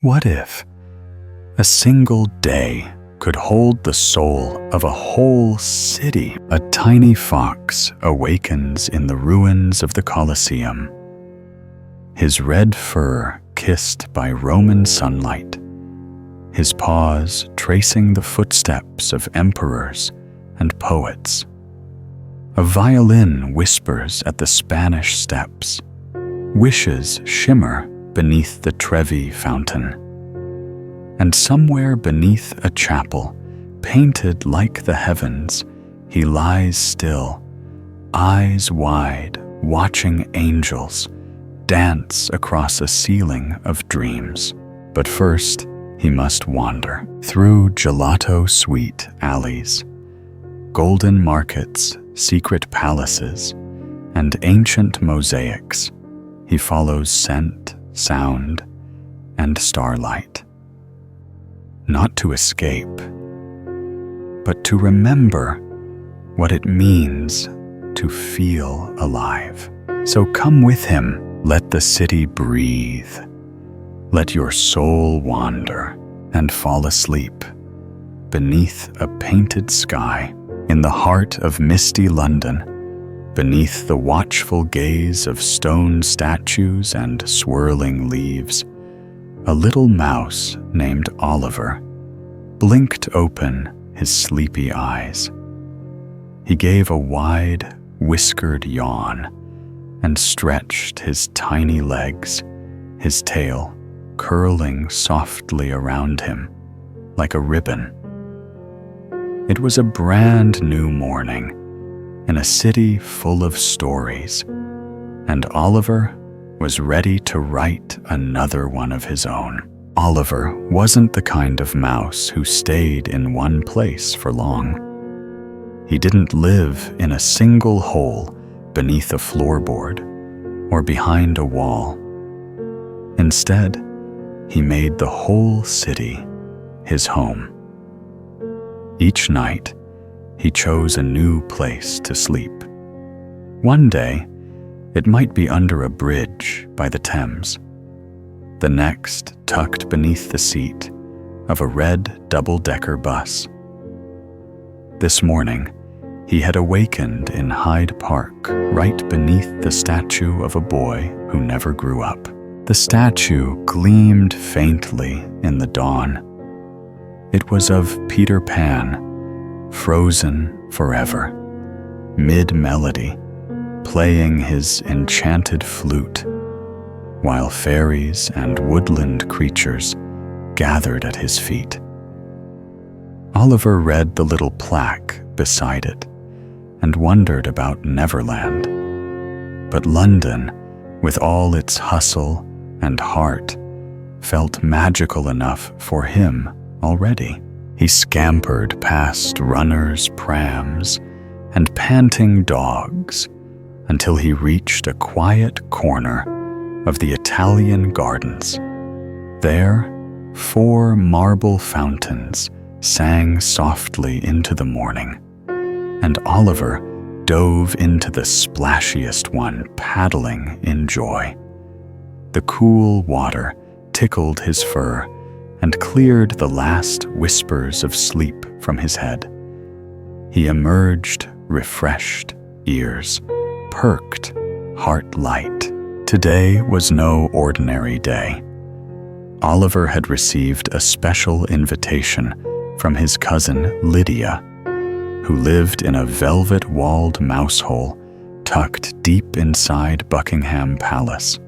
What if a single day could hold the soul of a whole city? A tiny fox awakens in the ruins of the Colosseum, his red fur kissed by Roman sunlight, his paws tracing the footsteps of emperors and poets. A violin whispers at the Spanish steps, wishes shimmer beneath the Trevi fountain. And somewhere beneath a chapel, painted like the heavens, he lies still, eyes wide, watching angels dance across a ceiling of dreams. But first, he must wander through gelato-sweet alleys, golden markets, secret palaces, and ancient mosaics. He follows scent, sound, and starlight. Not to escape, but to remember what it means to feel alive. So come with him, let the city breathe. Let your soul wander and fall asleep beneath a painted sky, in the heart of misty London, beneath the watchful gaze of stone statues and swirling leaves. A little mouse named Oliver blinked open his sleepy eyes. He gave a wide, whiskered yawn and stretched his tiny legs, his tail curling softly around him like a ribbon. It was a brand new morning in a city full of stories, and Oliver was ready to write another one of his own. Oliver wasn't the kind of mouse who stayed in one place for long. He didn't live in a single hole beneath a floorboard or behind a wall. Instead, he made the whole city his home. Each night, he chose a new place to sleep. One day, it might be under a bridge by the Thames. The next, tucked beneath the seat of a red double-decker bus. This morning, he had awakened in Hyde Park, right beneath the statue of a boy who never grew up. The statue gleamed faintly in the dawn. It was of Peter Pan, frozen forever, mid-melody, playing his enchanted flute, while fairies and woodland creatures gathered at his feet. Oliver read the little plaque beside it and wondered about Neverland. But London, with all its hustle and heart, felt magical enough for him already. He scampered past runners' prams and panting dogs until he reached a quiet corner of the Italian gardens. There, 4 marble fountains sang softly into the morning, and Oliver dove into the splashiest one, paddling in joy. The cool water tickled his fur and cleared the last whispers of sleep from his head. He emerged refreshed, ears perked, heart light. Today was no ordinary day. Oliver had received a special invitation from his cousin Lydia, who lived in a velvet-walled mouse hole tucked deep inside Buckingham Palace.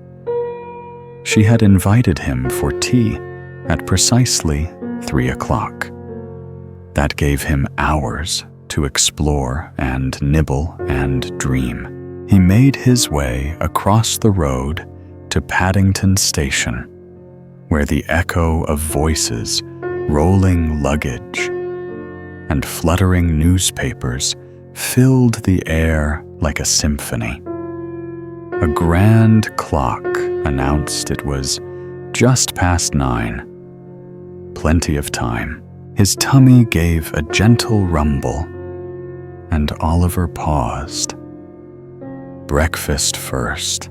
She had invited him for tea at precisely 3 o'clock. That gave him hours to explore and nibble and dream. He made his way across the road to Paddington Station, where the echo of voices, rolling luggage, and fluttering newspapers filled the air like a symphony. A grand clock announced it was just past 9. Plenty of time. His tummy gave a gentle rumble, and Oliver paused. Breakfast first.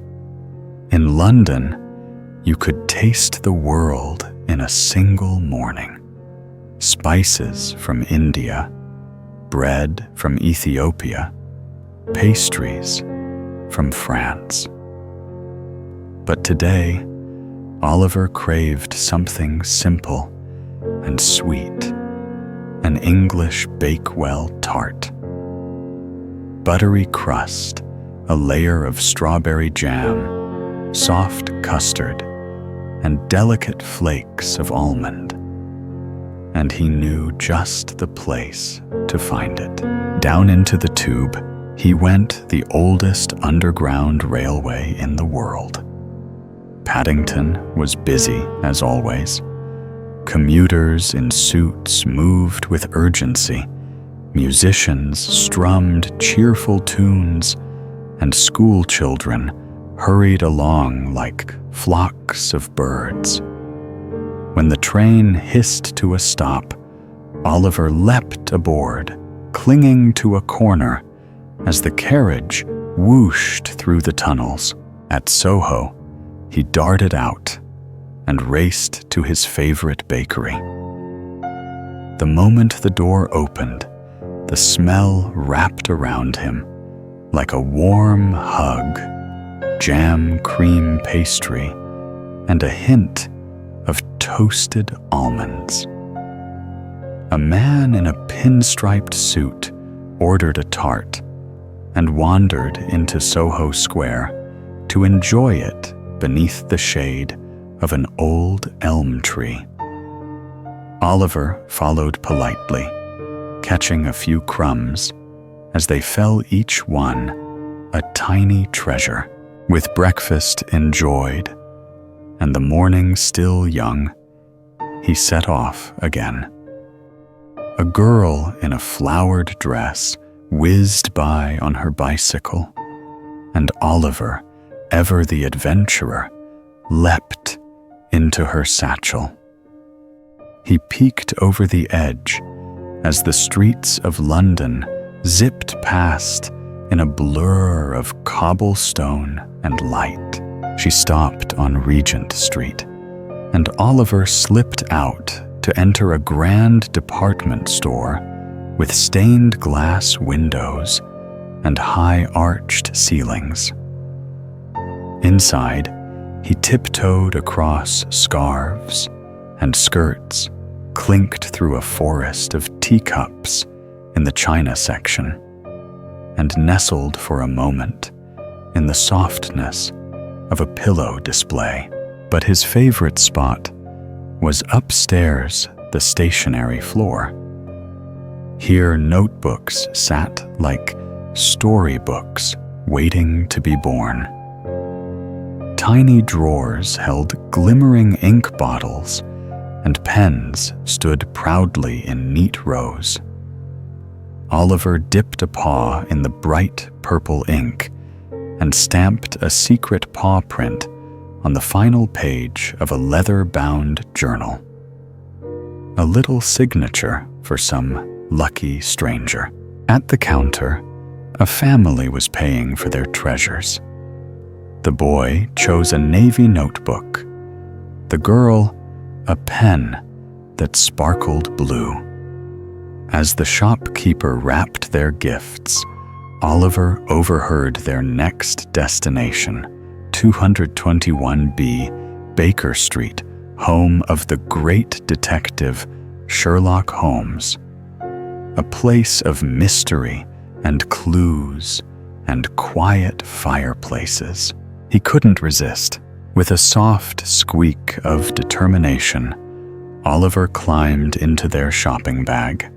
In London, you could taste the world in a single morning. Spices from India, bread from Ethiopia, pastries from France. But today, Oliver craved something simple and sweet, an English Bakewell tart. Buttery crust, a layer of strawberry jam, soft custard, and delicate flakes of almond. And he knew just the place to find it. Down into the Tube, he went, the oldest underground railway in the world. Paddington was busy, as always. Commuters in suits moved with urgency. Musicians strummed cheerful tunes, and school children hurried along like flocks of birds. When the train hissed to a stop, Oliver leapt aboard, clinging to a corner as the carriage whooshed through the tunnels. At Soho, he darted out and raced to his favorite bakery. The moment the door opened, the smell wrapped around him like a warm hug, jam cream pastry, and a hint of toasted almonds. A man in a pinstriped suit ordered a tart and wandered into Soho Square to enjoy it beneath the shade of an old elm tree. Oliver followed politely, catching a few crumbs as they fell each one a tiny treasure. With breakfast enjoyed and the morning still young, he set off again. A girl in a flowered dress whizzed by on her bicycle, and Oliver, ever the adventurer, leapt into her satchel. He peeked over the edge as the streets of London zipped past in a blur of cobblestone and light. She stopped on Regent Street, and Oliver slipped out to enter a grand department store with stained glass windows and high-arched ceilings. Inside, he tiptoed across scarves and skirts, clinked through a forest of teacups in the china section, and nestled for a moment in the softness of a pillow display. But his favorite spot was upstairs, the stationery floor. Here notebooks sat like storybooks waiting to be born. Tiny drawers held glimmering ink bottles, and pens stood proudly in neat rows. Oliver dipped a paw in the bright purple ink and stamped a secret paw print on the final page of a leather-bound journal. A little signature for some lucky stranger. At the counter, a family was paying for their treasures. The boy chose a navy notebook, the girl a pen that sparkled blue. As the shopkeeper wrapped their gifts, Oliver overheard their next destination, 221B Baker Street, home of the great detective Sherlock Holmes. A place of mystery and clues and quiet fireplaces. He couldn't resist. With a soft squeak of determination, Oliver climbed into their shopping bag.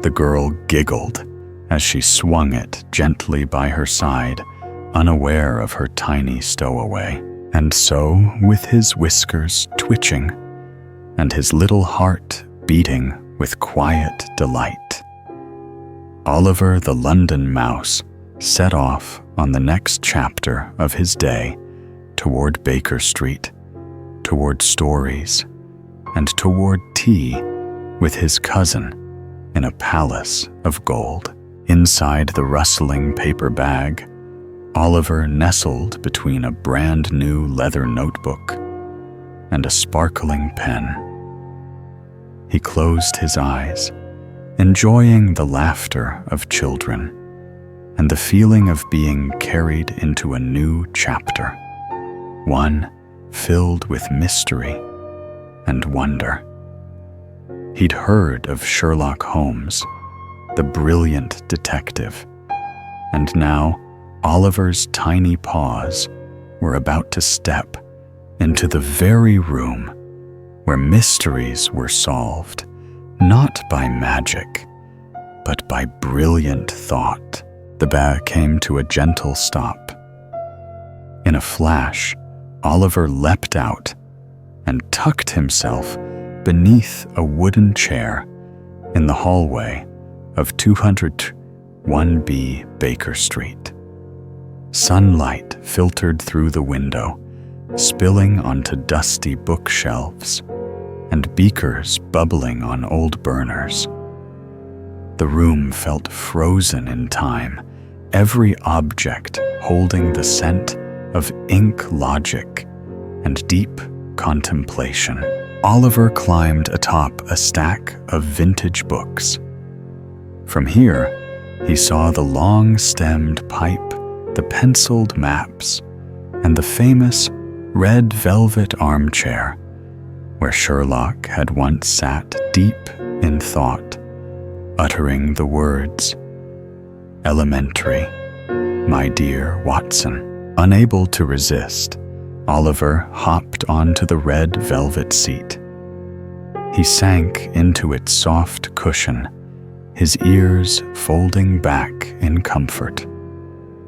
The girl giggled as she swung it gently by her side, unaware of her tiny stowaway. And so, with his whiskers twitching and his little heart beating with quiet delight, Oliver the London Mouse set off on the next chapter of his day toward Baker Street, toward stories, and toward tea with his cousin in a palace of gold. Inside the rustling paper bag, Oliver nestled between a brand new leather notebook and a sparkling pen. He closed his eyes, enjoying the laughter of children and the feeling of being carried into a new chapter, one filled with mystery and wonder. He'd heard of Sherlock Holmes, the brilliant detective, and now Oliver's tiny paws were about to step into the very room where mysteries were solved, not by magic, but by brilliant thought. The bear came to a gentle stop. In a flash, Oliver leapt out and tucked himself beneath a wooden chair in the hallway of 201B Baker Street. Sunlight filtered through the window, spilling onto dusty bookshelves and beakers bubbling on old burners. The room felt frozen in time, every object holding the scent of ink logic and deep contemplation. Oliver climbed atop a stack of vintage books. From here, he saw the long-stemmed pipe, the penciled maps, and the famous red velvet armchair where Sherlock had once sat deep in thought, uttering the words, "Elementary, my dear Watson." Unable to resist, Oliver hopped onto the red velvet seat. He sank into its soft cushion, his ears folding back in comfort.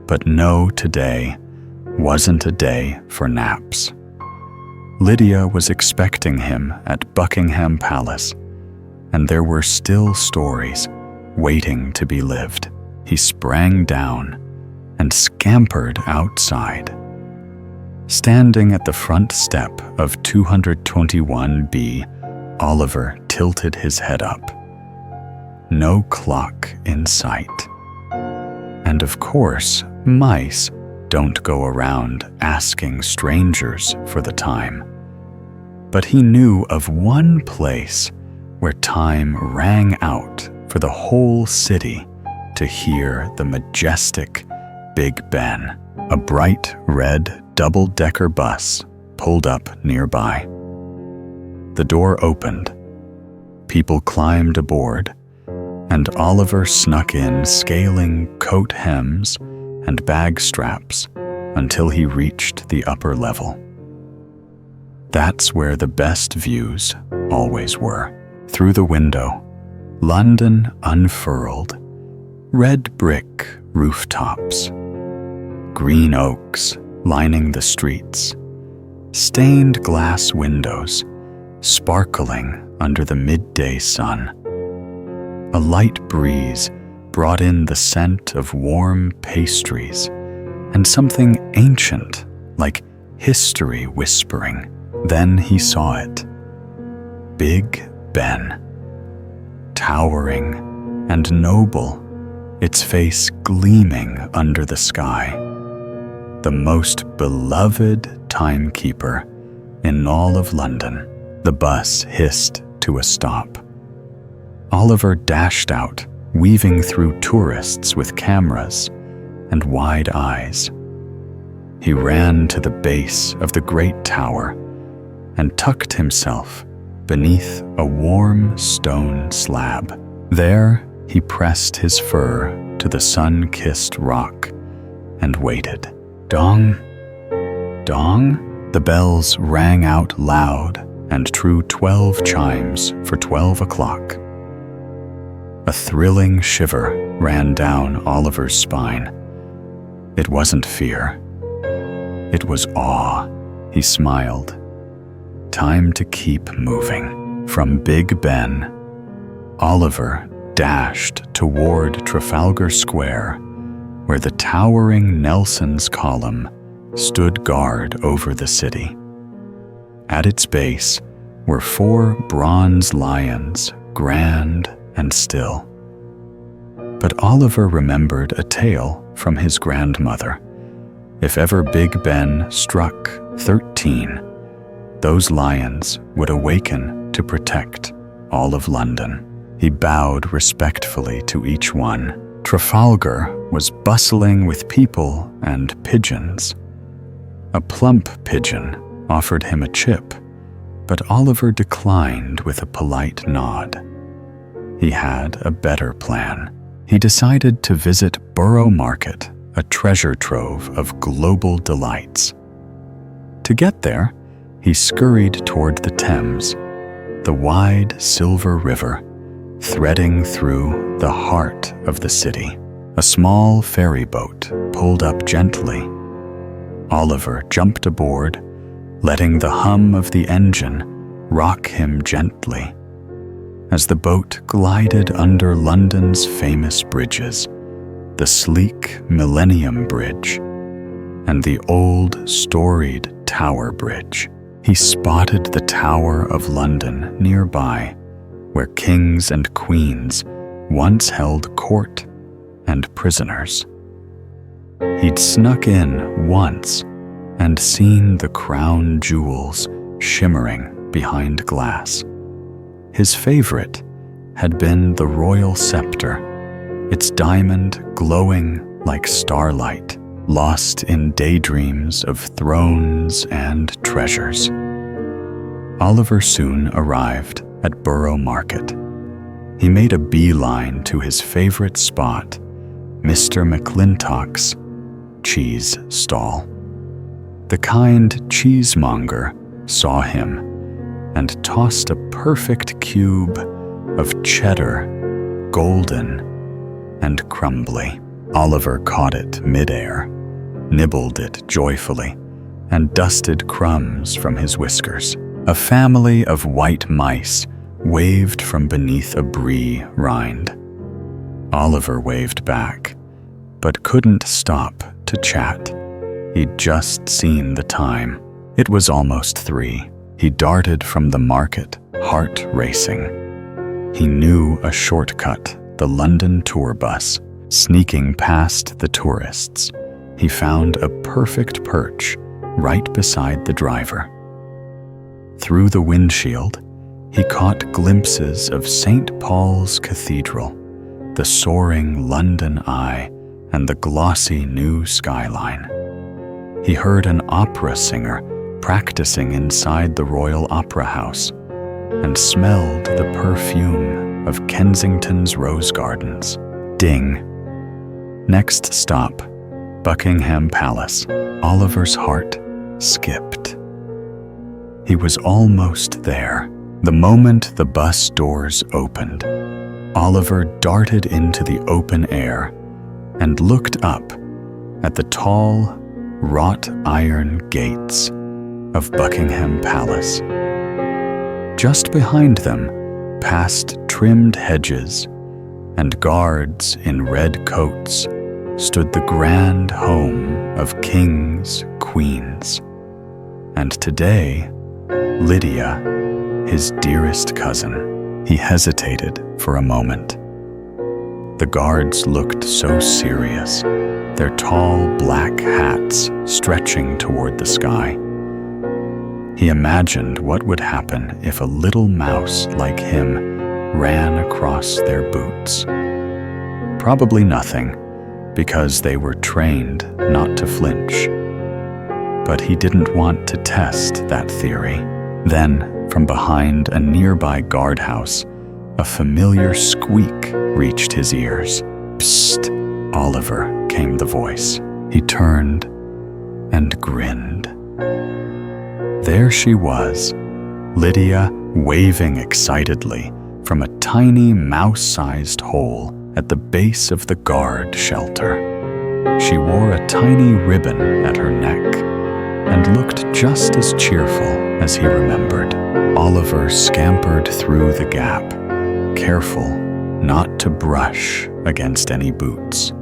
But no, today wasn't a day for naps. Lydia was expecting him at Buckingham Palace, and there were still stories waiting to be lived. He sprang down and scampered outside. Standing at the front step of 221B, Oliver tilted his head up. No clock in sight. And of course, mice don't go around asking strangers for the time. But he knew of one place where time rang out for the whole city to hear the majestic Big Ben. A bright red double-decker bus pulled up nearby. The door opened. People climbed aboard, and Oliver snuck in, scaling coat hems and bag straps until he reached the upper level. That's where the best views always were. Through the window, London unfurled, red brick rooftops, green oaks lining the streets, stained glass windows sparkling under the midday sun. A light breeze brought in the scent of warm pastries and something ancient like history whispering. Then he saw it. Big Ben. Towering and noble, its face gleaming under the sky. The most beloved timekeeper in all of London. The bus hissed to a stop. Oliver dashed out, weaving through tourists with cameras and wide eyes. He ran to the base of the great tower and tucked himself beneath a warm stone slab. There, he pressed his fur to the sun-kissed rock and waited. Dong, dong. The bells rang out loud and true 12 chimes for 12 o'clock. A thrilling shiver ran down Oliver's spine. It wasn't fear. It was awe. He smiled. Time to keep moving. From Big Ben, Oliver dashed toward Trafalgar Square, where the towering Nelson's Column stood guard over the city. At its base were 4 bronze lions, grand and still. But Oliver remembered a tale from his grandmother. If ever Big Ben struck 13, those lions would awaken to protect all of London. He bowed respectfully to each one. Trafalgar was bustling with people and pigeons. A plump pigeon offered him a chip, but Oliver declined with a polite nod. He had a better plan. He decided to visit Borough Market, a treasure trove of global delights. To get there, he scurried toward the Thames, the wide silver river, threading through the heart of the city. A small ferry boat pulled up gently. Oliver jumped aboard, letting the hum of the engine rock him gently. As the boat glided under London's famous bridges, the sleek Millennium Bridge and the old storied Tower Bridge, he spotted the Tower of London nearby, where kings and queens once held court and prisoners. He'd snuck in once and seen the crown jewels shimmering behind glass. His favorite had been the royal scepter, its diamond glowing like starlight, lost in daydreams of thrones and treasures. Oliver soon arrived at Borough Market. He made a beeline to his favorite spot, Mr. McClintock's cheese stall. The kind cheesemonger saw him and tossed a perfect cube of cheddar, golden and crumbly. Oliver caught it midair, nibbled it joyfully, and dusted crumbs from his whiskers. A family of white mice waved from beneath a brie rind. Oliver waved back, but couldn't stop to chat. He'd just seen the time. It was almost 3. He darted from the market, heart racing. He knew a shortcut, the London tour bus. Sneaking past the tourists, he found a perfect perch right beside the driver. Through the windshield, he caught glimpses of St. Paul's Cathedral, the soaring London Eye, and the glossy new skyline. He heard an opera singer practicing inside the Royal Opera House and smelled the perfume of Kensington's rose gardens. Ding. Next stop, Buckingham Palace. Oliver's heart skipped. He was almost there. The moment the bus doors opened, Oliver darted into the open air and looked up at the tall, wrought iron gates of Buckingham Palace. Just behind them, past trimmed hedges and guards in red coats, stood the grand home of kings, queens, and today, Lydia, his dearest cousin. He hesitated for a moment. The guards looked so serious, their tall black hats stretching toward the sky. He imagined what would happen if a little mouse like him ran across their boots. Probably nothing, because they were trained not to flinch. But he didn't want to test that theory. Then, from behind a nearby guardhouse, a familiar squeak reached his ears. "Psst, Oliver," came the voice. He turned and grinned. There she was, Lydia waving excitedly from a tiny mouse-sized hole at the base of the guard shelter. She wore a tiny ribbon at her neck and looked just as cheerful as he remembered. Oliver scampered through the gap, careful not to brush against any boots,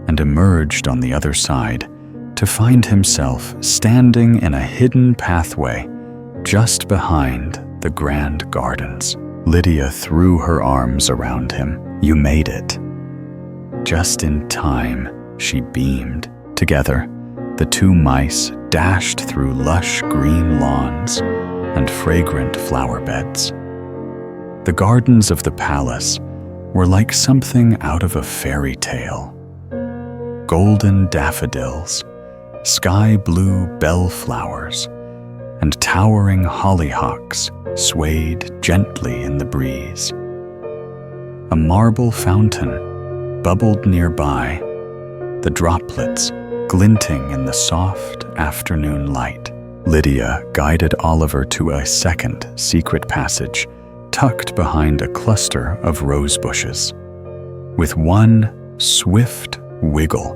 and emerged on the other side to find himself standing in a hidden pathway just behind the grand gardens. Lydia threw her arms around him. "You made it." Just in time, she beamed. Together, the two mice dashed through lush green lawns and fragrant flower beds. The gardens of the palace were like something out of a fairy tale. Golden daffodils, sky-blue bellflowers, and towering hollyhocks swayed gently in the breeze. A marble fountain bubbled nearby, the droplets glinting in the soft afternoon light. Lydia guided Oliver to a second secret passage tucked behind a cluster of rose bushes. With one swift wiggle,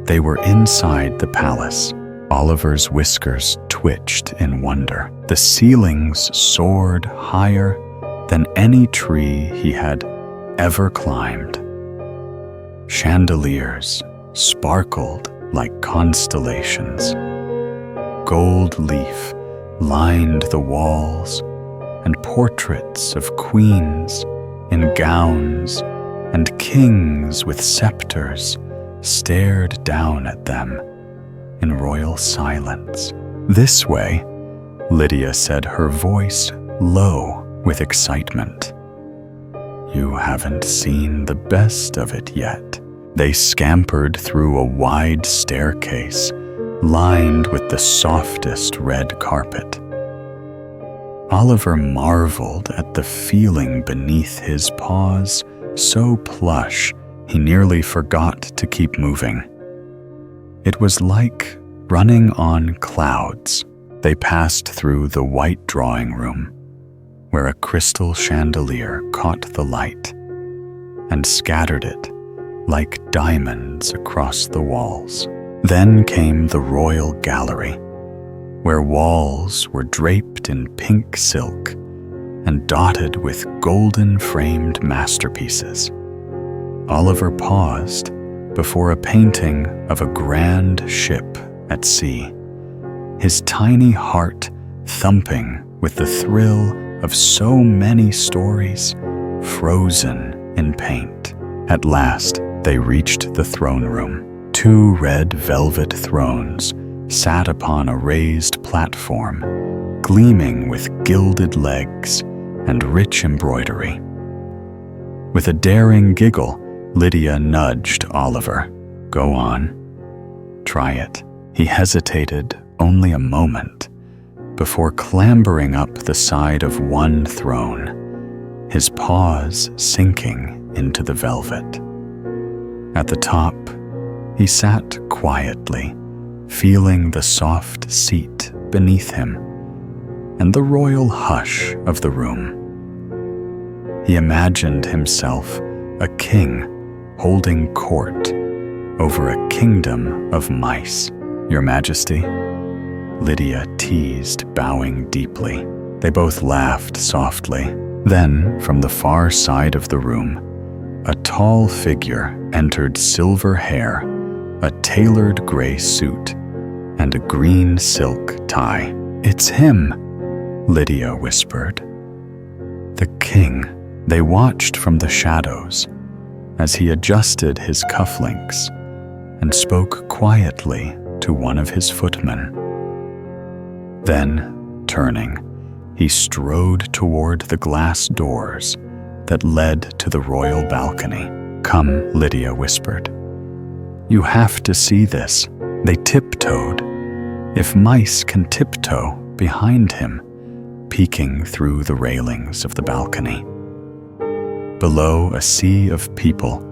they were inside the palace. Oliver's whiskers twitched in wonder. The ceilings soared higher than any tree he had ever climbed. Chandeliers sparkled like constellations. Gold leaf lined the walls, and portraits of queens in gowns and kings with scepters stared down at them in royal silence. "This way," Lydia said, her voice low with excitement. "You haven't seen the best of it yet." They scampered through a wide staircase lined with the softest red carpet. Oliver marveled at the feeling beneath his paws, so plush he nearly forgot to keep moving. It was like running on clouds. They passed through the white drawing room, where a crystal chandelier caught the light and scattered it like diamonds across the walls. Then came the royal gallery, where walls were draped in pink silk and dotted with golden-framed masterpieces. Oliver paused before a painting of a grand ship at sea, his tiny heart thumping with the thrill of so many stories frozen in paint. At last, they reached the throne room. 2 red velvet thrones sat upon a raised platform, gleaming with gilded legs and rich embroidery. With a daring giggle, Lydia nudged Oliver. "Go on. Try it." He hesitated only a moment before clambering up the side of one throne, his paws sinking into the velvet. At the top, he sat quietly, feeling the soft seat beneath him and the royal hush of the room. He imagined himself a king holding court over a kingdom of mice. "Your Majesty," Lydia teased, bowing deeply. They both laughed softly. Then, from the far side of the room, a tall figure entered, silver hair, a tailored gray suit, and a green silk tie. "It's him," Lydia whispered. "The king." They watched from the shadows as he adjusted his cufflinks and spoke quietly to one of his footmen. Then, turning, he strode toward the glass doors that led to the royal balcony. "Come," Lydia whispered. "You have to see this." They tiptoed. If mice can tiptoe behind him, peeking through the railings of the balcony. Below, a sea of people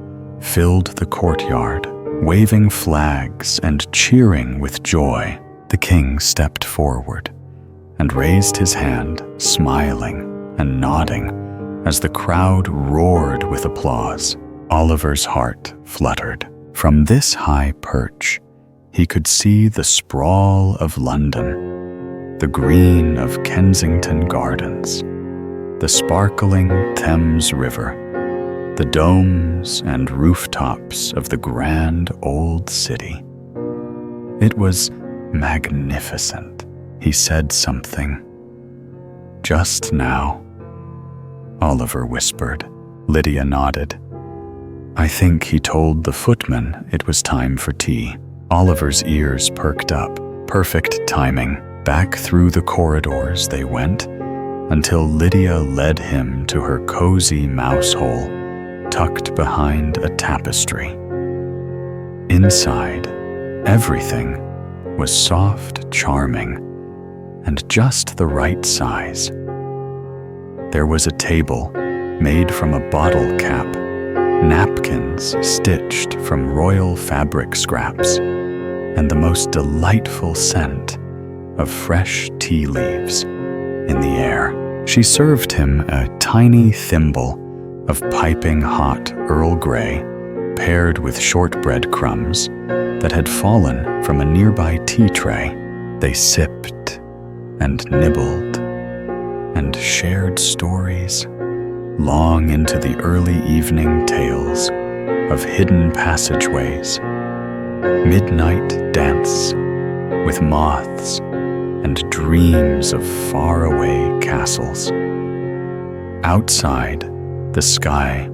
filled the courtyard, waving flags and cheering with joy. The king stepped forward and raised his hand, smiling and nodding as the crowd roared with applause. Oliver's heart fluttered. From this high perch, he could see the sprawl of London, the green of Kensington Gardens, the sparkling Thames River, the domes and rooftops of the grand old city. It was magnificent. He said something. "Just now," Oliver whispered. Lydia nodded. "I think he told the footman it was time for tea." Oliver's ears perked up. Perfect timing. Back through the corridors they went until Lydia led him to her cozy mouse hole tucked behind a tapestry. Inside, everything was soft, charming, and just the right size. There was a table made from a bottle cap, napkins stitched from royal fabric scraps, and the most delightful scent of fresh tea leaves in the air. She served him a tiny thimble of piping hot Earl Grey paired with shortbread crumbs that had fallen from a nearby tea tray. They sipped and nibbled and shared stories long into the early evening tales of hidden passageways, midnight dance with moths, and dreams of faraway castles. Outside, the sky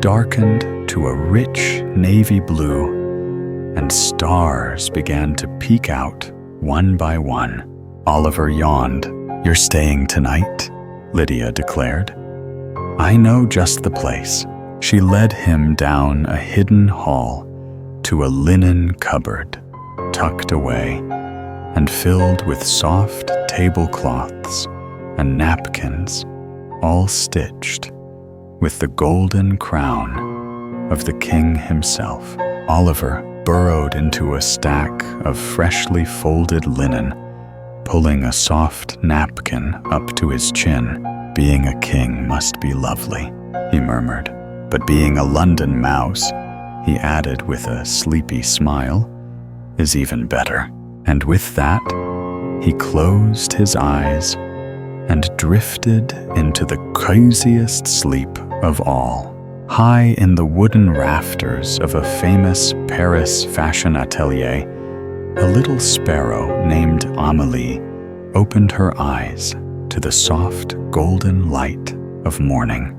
darkened to a rich navy blue, and stars began to peek out one by one. Oliver yawned. "You're staying tonight?" Lydia declared. "I know just the place." She led him down a hidden hall to a linen cupboard tucked away and filled with soft tablecloths and napkins, all stitched with the golden crown of the king himself. Oliver burrowed into a stack of freshly folded linen, pulling a soft napkin up to his chin. "Being a king must be lovely," he murmured. "But being a London mouse," he added with a sleepy smile, "is even better." And with that, he closed his eyes and drifted into the coziest sleep of all. High in the wooden rafters of a famous Paris fashion atelier, a little sparrow named Amélie opened her eyes to the soft golden light of morning.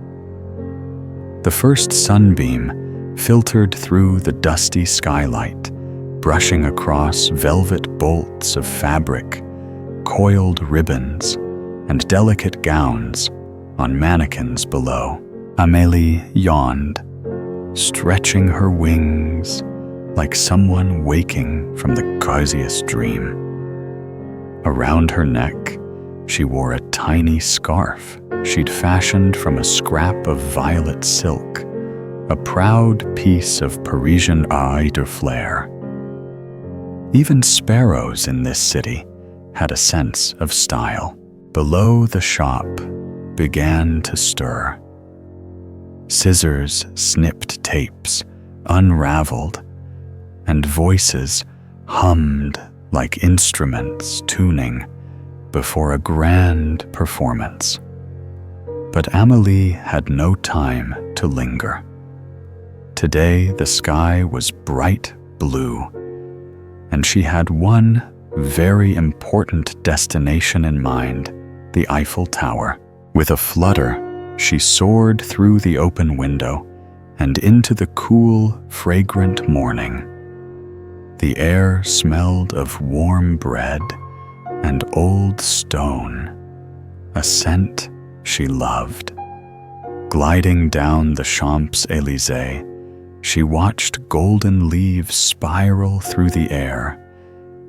The first sunbeam filtered through the dusty skylight, brushing across velvet bolts of fabric, coiled ribbons, and delicate gowns on mannequins below. Amélie yawned, stretching her wings like someone waking from the coziest dream. Around her neck, she wore a tiny scarf she'd fashioned from a scrap of violet silk, a proud piece of Parisian art de fleur. Even sparrows in this city had a sense of style. Below the shop began to stir. Scissors snipped tapes, unraveled, and voices hummed like instruments tuning before a grand performance. But Amélie had no time to linger. Today the sky was bright blue, and she had one very important destination in mind, the Eiffel Tower. With a flutter, she soared through the open window and into the cool, fragrant morning. The air smelled of warm bread and old stone, a scent she loved. Gliding down the Champs-Élysées, she watched golden leaves spiral through the air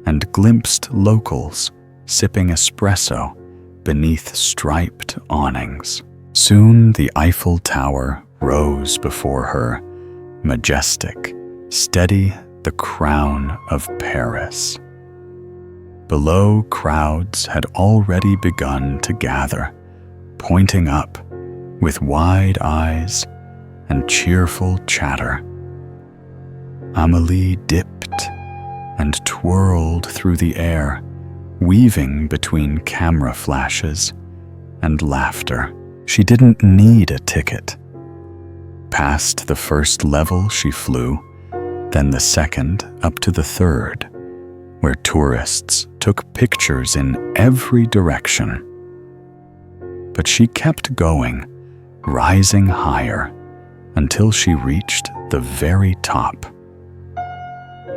and glimpsed locals sipping espresso beneath striped awnings. Soon the Eiffel Tower rose before her, majestic, steady, the crown of Paris. Below, crowds had already begun to gather, pointing up with wide eyes and cheerful chatter. Amélie dipped and twirled through the air, weaving between camera flashes and laughter. She didn't need a ticket. Past the first level she flew, then the second up to the third, where tourists took pictures in every direction. But she kept going, rising higher, until she reached the very top.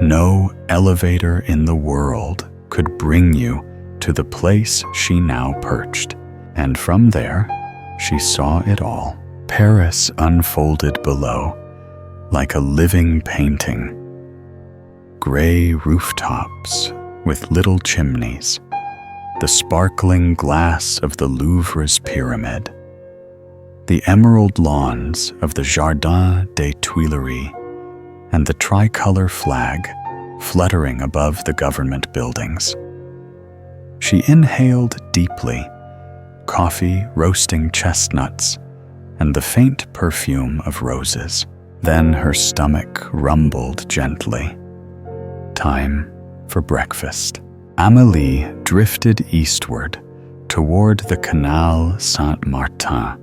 No elevator in the world could bring you to the place she now perched. And from there, she saw it all. Paris unfolded below, like a living painting. Gray rooftops with little chimneys, the sparkling glass of the Louvre's pyramid, the emerald lawns of the Jardin des Tuileries, and the tricolor flag fluttering above the government buildings. She inhaled deeply, coffee roasting chestnuts and the faint perfume of roses. Then her stomach rumbled gently. Time for breakfast. Amélie drifted eastward toward the Canal Saint-Martin,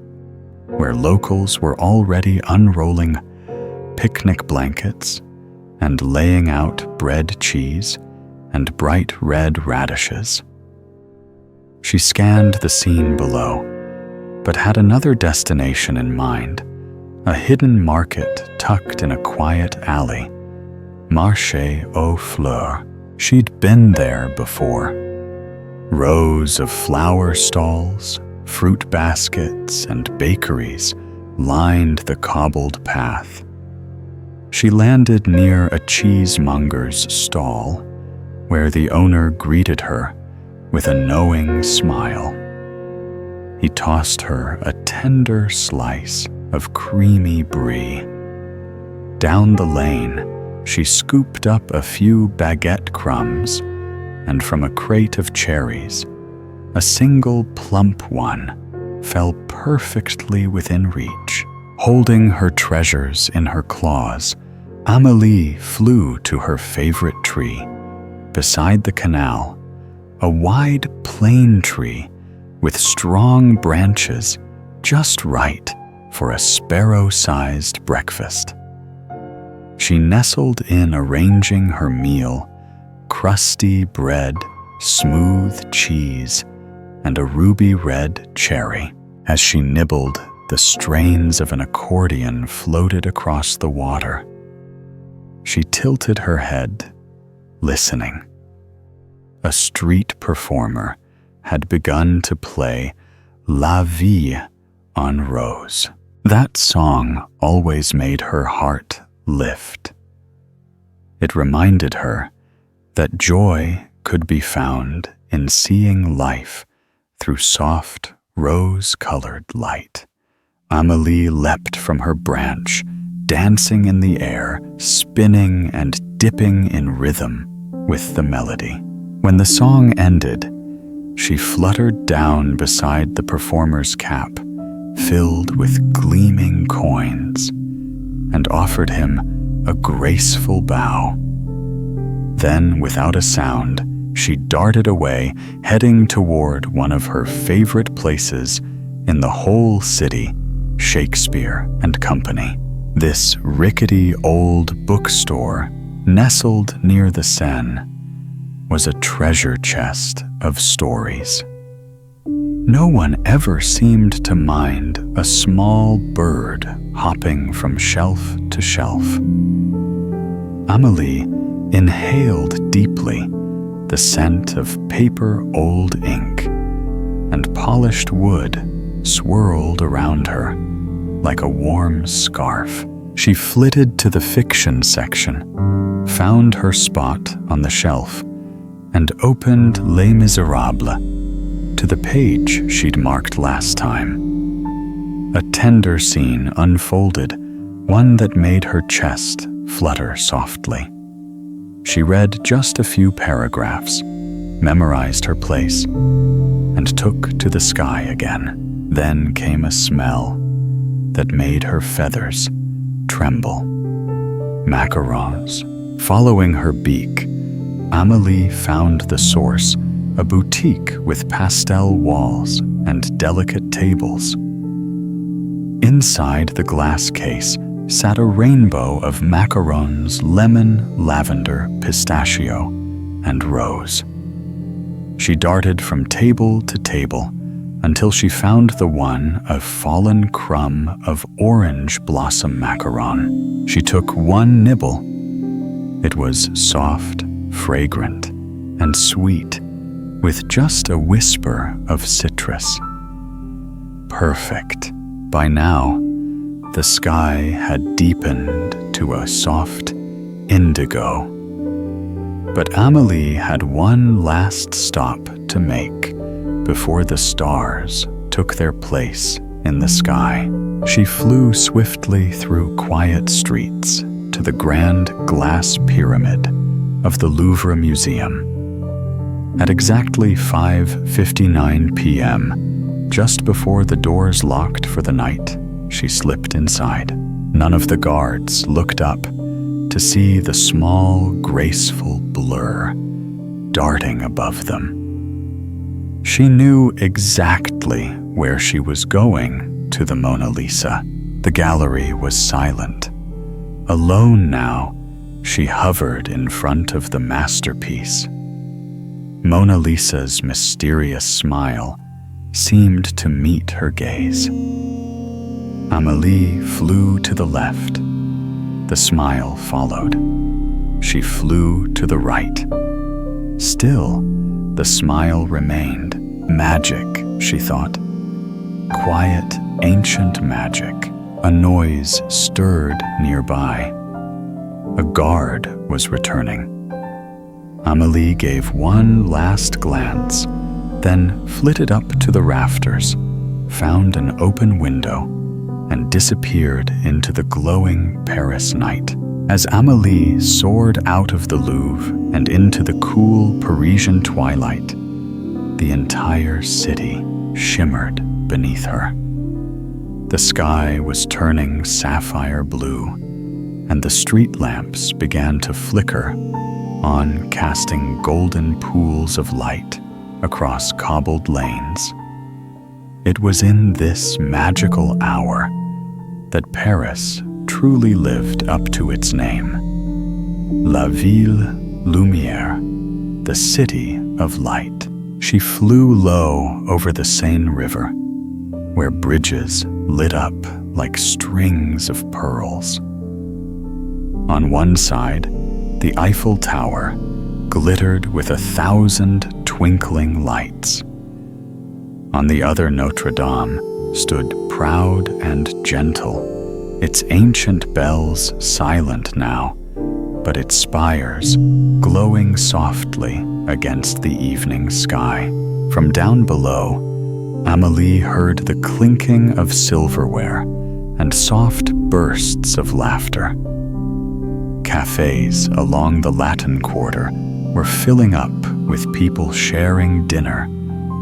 where locals were already unrolling picnic blankets and laying out bread cheese and bright red radishes. She scanned the scene below, but had another destination in mind, a hidden market tucked in a quiet alley, Marché aux Fleurs. She'd been there before. Rows of flower stalls, fruit baskets, and bakeries lined the cobbled path. She landed near a cheesemonger's stall, where the owner greeted her with a knowing smile. He tossed her a tender slice of creamy brie. Down the lane, she scooped up a few baguette crumbs, and from a crate of cherries, a single plump one fell perfectly within reach. Holding her treasures in her claws, Amélie flew to her favorite tree. Beside the canal, a wide plane tree with strong branches just right for a sparrow-sized breakfast. She nestled in, arranging her meal, crusty bread, smooth cheese, and a ruby-red cherry. As she nibbled, the strains of an accordion floated across the water. She tilted her head, listening. A street performer had begun to play La Vie en Rose. That song always made her heart lift. It reminded her that joy could be found in seeing life through soft, rose-colored light. Amélie leapt from her branch, dancing in the air, spinning and dipping in rhythm with the melody. When the song ended, she fluttered down beside the performer's cap, filled with gleaming coins, and offered him a graceful bow. Then, without a sound, she darted away, heading toward one of her favorite places in the whole city, Shakespeare and Company. This rickety old bookstore, nestled near the Seine, was a treasure chest of stories. No one ever seemed to mind a small bird hopping from shelf to shelf. Amélie inhaled deeply the scent of paper old ink, and polished wood swirled around her like a warm scarf. She flitted to the fiction section, found her spot on the shelf, and opened Les Miserables to the page she'd marked last time. A tender scene unfolded, one that made her chest flutter softly. She read just a few paragraphs, memorized her place, and took to the sky again. Then came a smell that made her feathers tremble. Macarons. Following her beak, Amélie found the source, a boutique with pastel walls and delicate tables. Inside the glass case sat a rainbow of macarons, lemon, lavender, pistachio, and rose. She darted from table to table until she found the one of fallen crumb of orange blossom macaron. She took one nibble. It was soft, fragrant, and sweet, with just a whisper of citrus. Perfect. By now, the sky had deepened to a soft indigo. But Amélie had one last stop to make before the stars took their place in the sky. She flew swiftly through quiet streets to the grand glass pyramid of the Louvre Museum. At exactly 5:59 p.m., just before the doors locked for the night, she slipped inside. None of the guards looked up to see the small, graceful blur darting above them. She knew exactly where she was going to the Mona Lisa. The gallery was silent. Alone now, she hovered in front of the masterpiece. Mona Lisa's mysterious smile seemed to meet her gaze. Amélie flew to the left. The smile followed. She flew to the right. Still, the smile remained. Magic, she thought. Quiet, ancient magic. A noise stirred nearby. A guard was returning. Amélie gave one last glance, then flitted up to the rafters, found an open window, and disappeared into the glowing Paris night. As Amélie soared out of the Louvre and into the cool Parisian twilight, the entire city shimmered beneath her. The sky was turning sapphire blue, and the street lamps began to flicker on, casting golden pools of light across cobbled lanes. It was in this magical hour that Paris truly lived up to its name. La Ville Lumière, the city of light. She flew low over the Seine River, where bridges lit up like strings of pearls. On one side, the Eiffel Tower glittered with 1,000 twinkling lights. On the other, Notre Dame stood proud and gentle, its ancient bells silent now, but its spires glowing softly against the evening sky. From down below, Amélie heard the clinking of silverware and soft bursts of laughter. Cafes along the Latin Quarter were filling up with people sharing dinner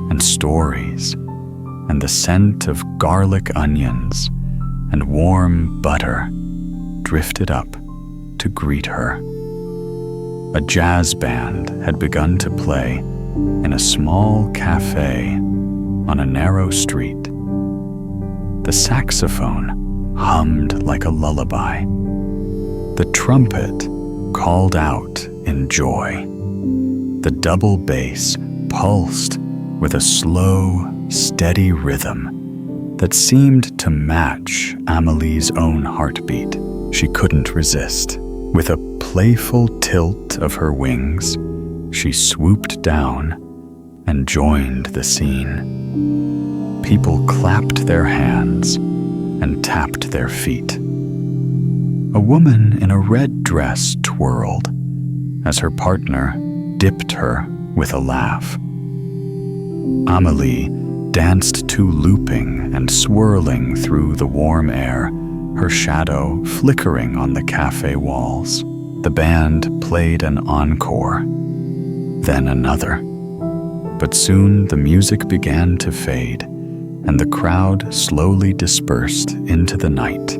and stories, and the scent of garlic onions and warm butter drifted up to greet her. A jazz band had begun to play in a small cafe on a narrow street. The saxophone hummed like a lullaby. The trumpet called out in joy. The double bass pulsed with a slow, steady rhythm that seemed to match Amélie's own heartbeat. She couldn't resist. With a playful tilt of her wings, she swooped down and joined the scene. People clapped their hands and tapped their feet. A woman in a red dress twirled as her partner dipped her with a laugh. Amélie danced to looping and swirling through the warm air, her shadow flickering on the cafe walls. The band played an encore, then another. But soon the music began to fade, and the crowd slowly dispersed into the night,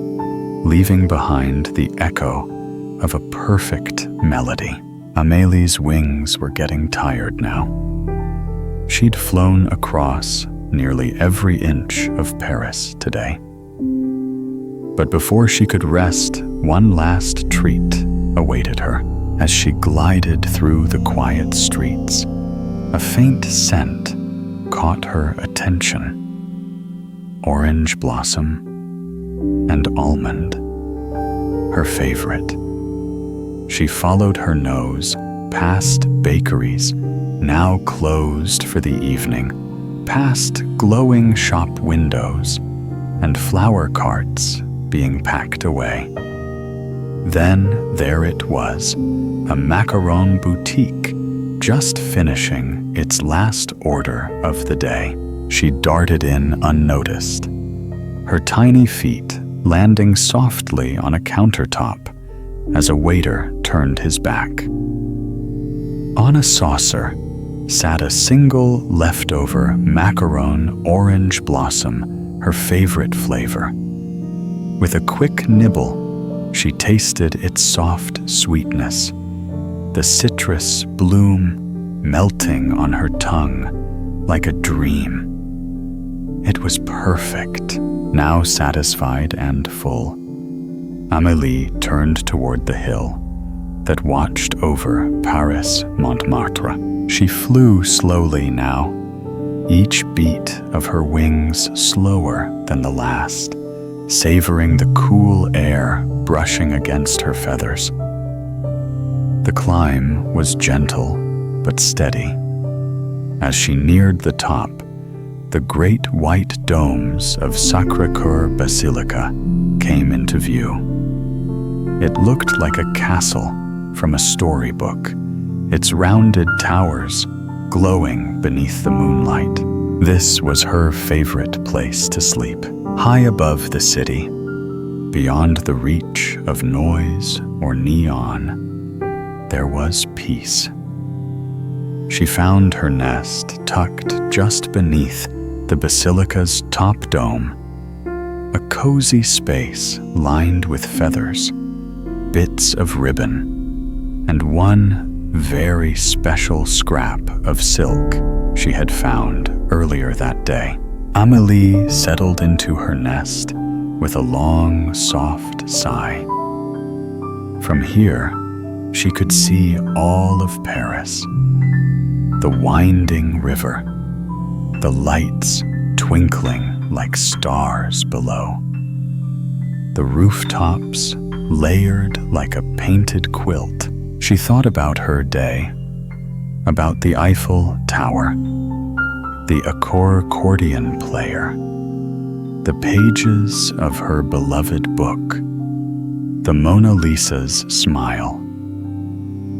leaving behind the echo of a perfect melody. Amélie's wings were getting tired now. She'd flown across nearly every inch of Paris today. But before she could rest, one last treat awaited her. As she glided through the quiet streets, a faint scent caught her attention. Orange blossom and almond, her favorite. She followed her nose past bakeries, now closed for the evening, past glowing shop windows, and flower carts being packed away. Then there it was, a macaron boutique, just finishing its last order of the day. She darted in unnoticed, her tiny feet landing softly on a countertop as a waiter turned his back. On a saucer sat a single leftover macaron orange blossom, her favorite flavor. With a quick nibble, she tasted its soft sweetness, the citrus bloom melting on her tongue like a dream. It was perfect. Now satisfied and full, Amélie turned toward the hill that watched over Paris Montmartre. She flew slowly now, each beat of her wings slower than the last, savoring the cool air brushing against her feathers. The climb was gentle but steady. As she neared the top, the great white domes of Sacré-Cœur Basilica came into view. It looked like a castle from a storybook, its rounded towers glowing beneath the moonlight. This was her favorite place to sleep, high above the city, beyond the reach of noise or neon. There was peace. She found her nest tucked just beneath the basilica's top dome, a cozy space lined with feathers, bits of ribbon, and one very special scrap of silk she had found earlier that day. Amélie settled into her nest with a long, soft sigh. From here, she could see all of Paris, the winding river, the lights twinkling like stars below, the rooftops layered like a painted quilt. She thought about her day, about the Eiffel Tower, the accordion player, the pages of her beloved book, the Mona Lisa's smile.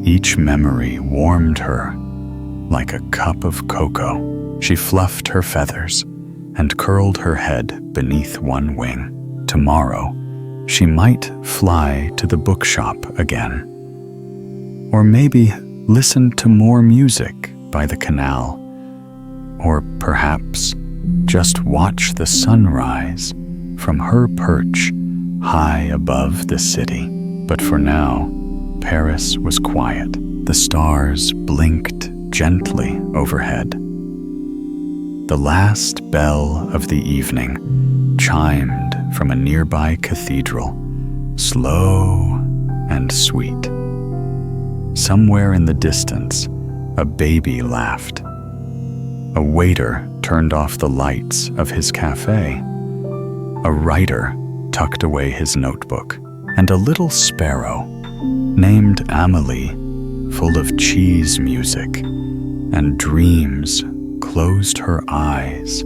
Each memory warmed her like a cup of cocoa. She fluffed her feathers and curled her head beneath one wing. Tomorrow, she might fly to the bookshop again. Or maybe listen to more music by the canal. Or perhaps just watch the sunrise from her perch high above the city. But for now, Paris was quiet. The stars blinked gently overhead. The last bell of the evening chimed from a nearby cathedral, slow and sweet. Somewhere in the distance, a baby laughed. A waiter turned off the lights of his cafe. A writer tucked away his notebook, and a little sparrow named Amélie, full of cheese music and dreams, closed her eyes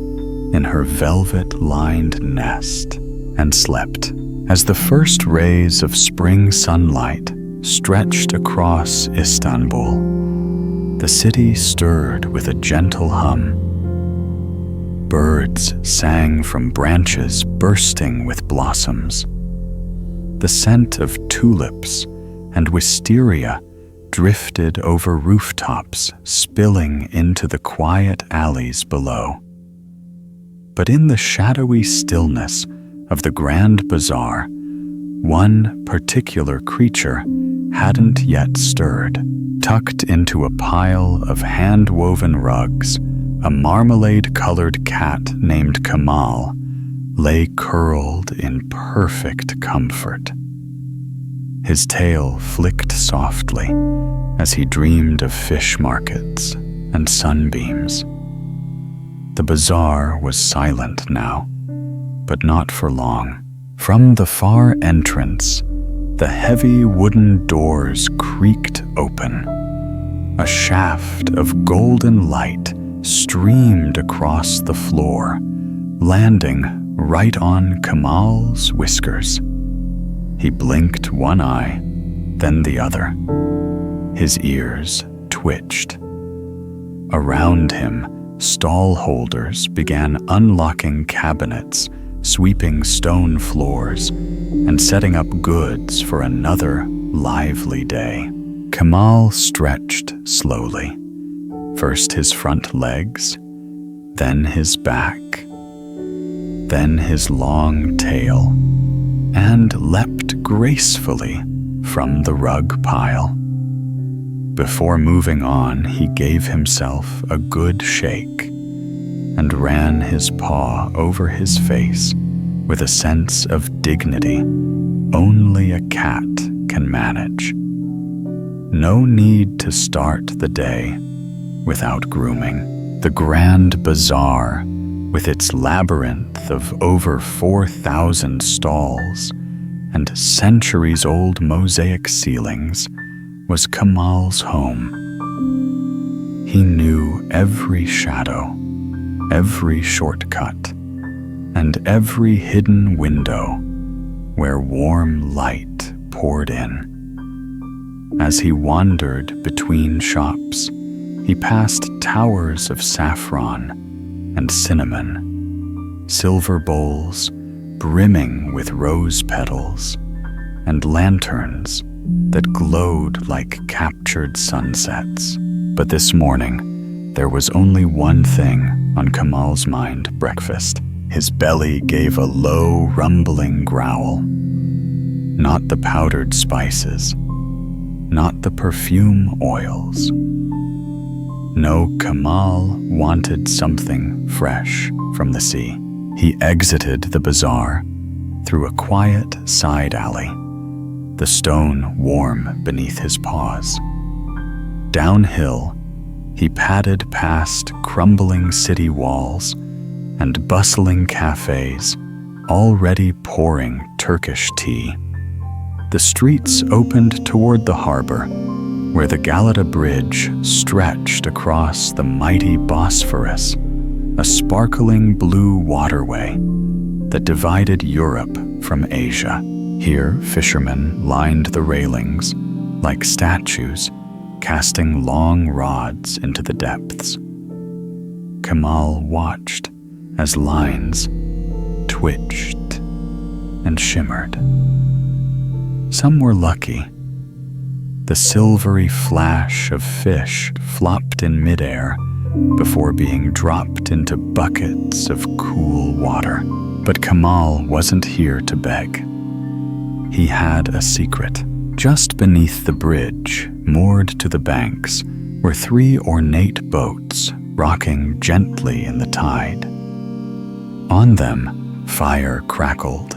in her velvet-lined nest and slept. As the first rays of spring sunlight stretched across Istanbul, the city stirred with a gentle hum. Birds sang from branches bursting with blossoms. The scent of tulips and wisteria drifted over rooftops, spilling into the quiet alleys below. But in the shadowy stillness of the Grand Bazaar, one particular creature hadn't yet stirred. Tucked into a pile of hand-woven rugs, a marmalade-colored cat named Kamal lay curled in perfect comfort. His tail flicked softly as he dreamed of fish markets and sunbeams. The bazaar was silent now, but not for long. From the far entrance, the heavy wooden doors creaked open, A shaft of golden light streamed across the floor, landing right on Kamal's whiskers. He blinked one eye, then the other. His ears twitched. Around him, stall holders began unlocking cabinets, sweeping stone floors, and setting up goods for another lively day. Kamal stretched slowly, first his front legs, then his back, then his long tail, and leapt gracefully from the rug pile. Before moving on, he gave himself a good shake and ran his paw over his face with a sense of dignity only a cat can manage. No need to start the day without grooming. The grand bazaar, with its labyrinth of over 4,000 stalls and centuries-old mosaic ceilings, was Kamal's home. He knew every shadow, every shortcut, and every hidden window where warm light poured in. As he wandered between shops, he passed towers of saffron and cinnamon, silver bowls brimming with rose petals, and lanterns that glowed like captured sunsets. But this morning, there was only one thing on Kamal's mind: breakfast. His belly gave a low, rumbling growl. Not the powdered spices, not the perfume oils. No, Kamal wanted something fresh from the sea. He exited the bazaar through a quiet side alley, the stone warm beneath his paws. Downhill, he padded past crumbling city walls and bustling cafes already pouring Turkish tea. The streets opened toward the harbor, where the Galata Bridge stretched across the mighty Bosphorus, a sparkling blue waterway that divided Europe from Asia. Here, fishermen lined the railings like statues, casting long rods into the depths. Kamal watched as lines twitched and shimmered. Some were lucky. The silvery flash of fish flopped in midair before being dropped into buckets of cool water. But Kamal wasn't here to beg. He had a secret. Just beneath the bridge, moored to the banks, were 3 ornate boats rocking gently in the tide. On them, fire crackled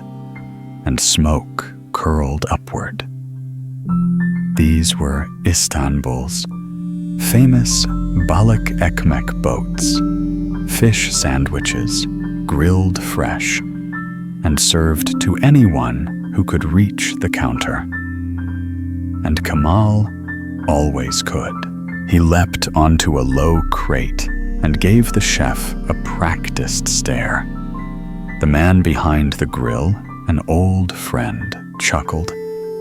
and smoke curled upward. These were Istanbul's famous balık ekmek boats, fish sandwiches, grilled fresh, and served to anyone who could reach the counter. And Kamal always could. He leapt onto a low crate and gave the chef a practiced stare. The man behind the grill, an old friend, chuckled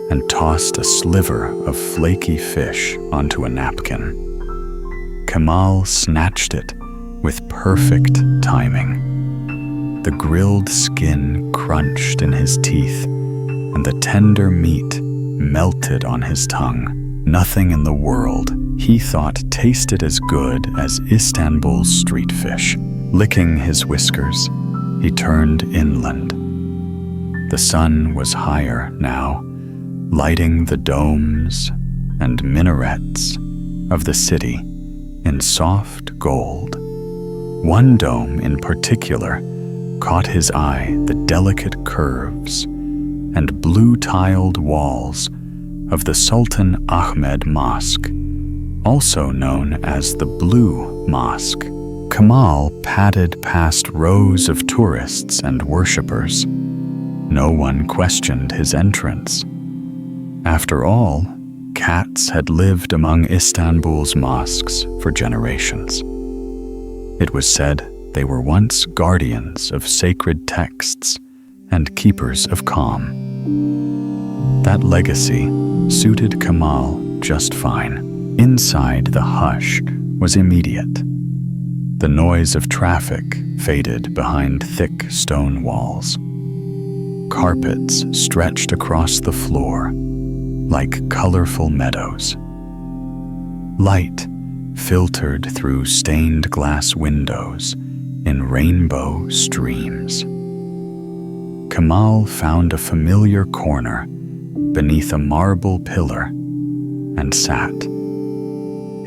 and tossed a sliver of flaky fish onto a napkin. Kamal snatched it with perfect timing. The grilled skin crunched in his teeth, and the tender meat melted on his tongue. Nothing in the world, he thought, tasted as good as Istanbul's street fish. Licking his whiskers, he turned inland. The sun was higher now, lighting the domes and minarets of the city in soft gold. One dome in particular caught his eye, the delicate curves and blue-tiled walls of the Sultan Ahmed Mosque, also known as the Blue Mosque. Kamal padded past rows of tourists and worshippers. No one questioned his entrance. After all, cats had lived among Istanbul's mosques for generations. It was said they were once guardians of sacred texts and keepers of calm. That legacy suited Kamal just fine. Inside, the hush was immediate. The noise of traffic faded behind thick stone walls. Carpets stretched across the floor like colorful meadows. Light filtered through stained glass windows in rainbow streams. Kamal found a familiar corner beneath a marble pillar and sat.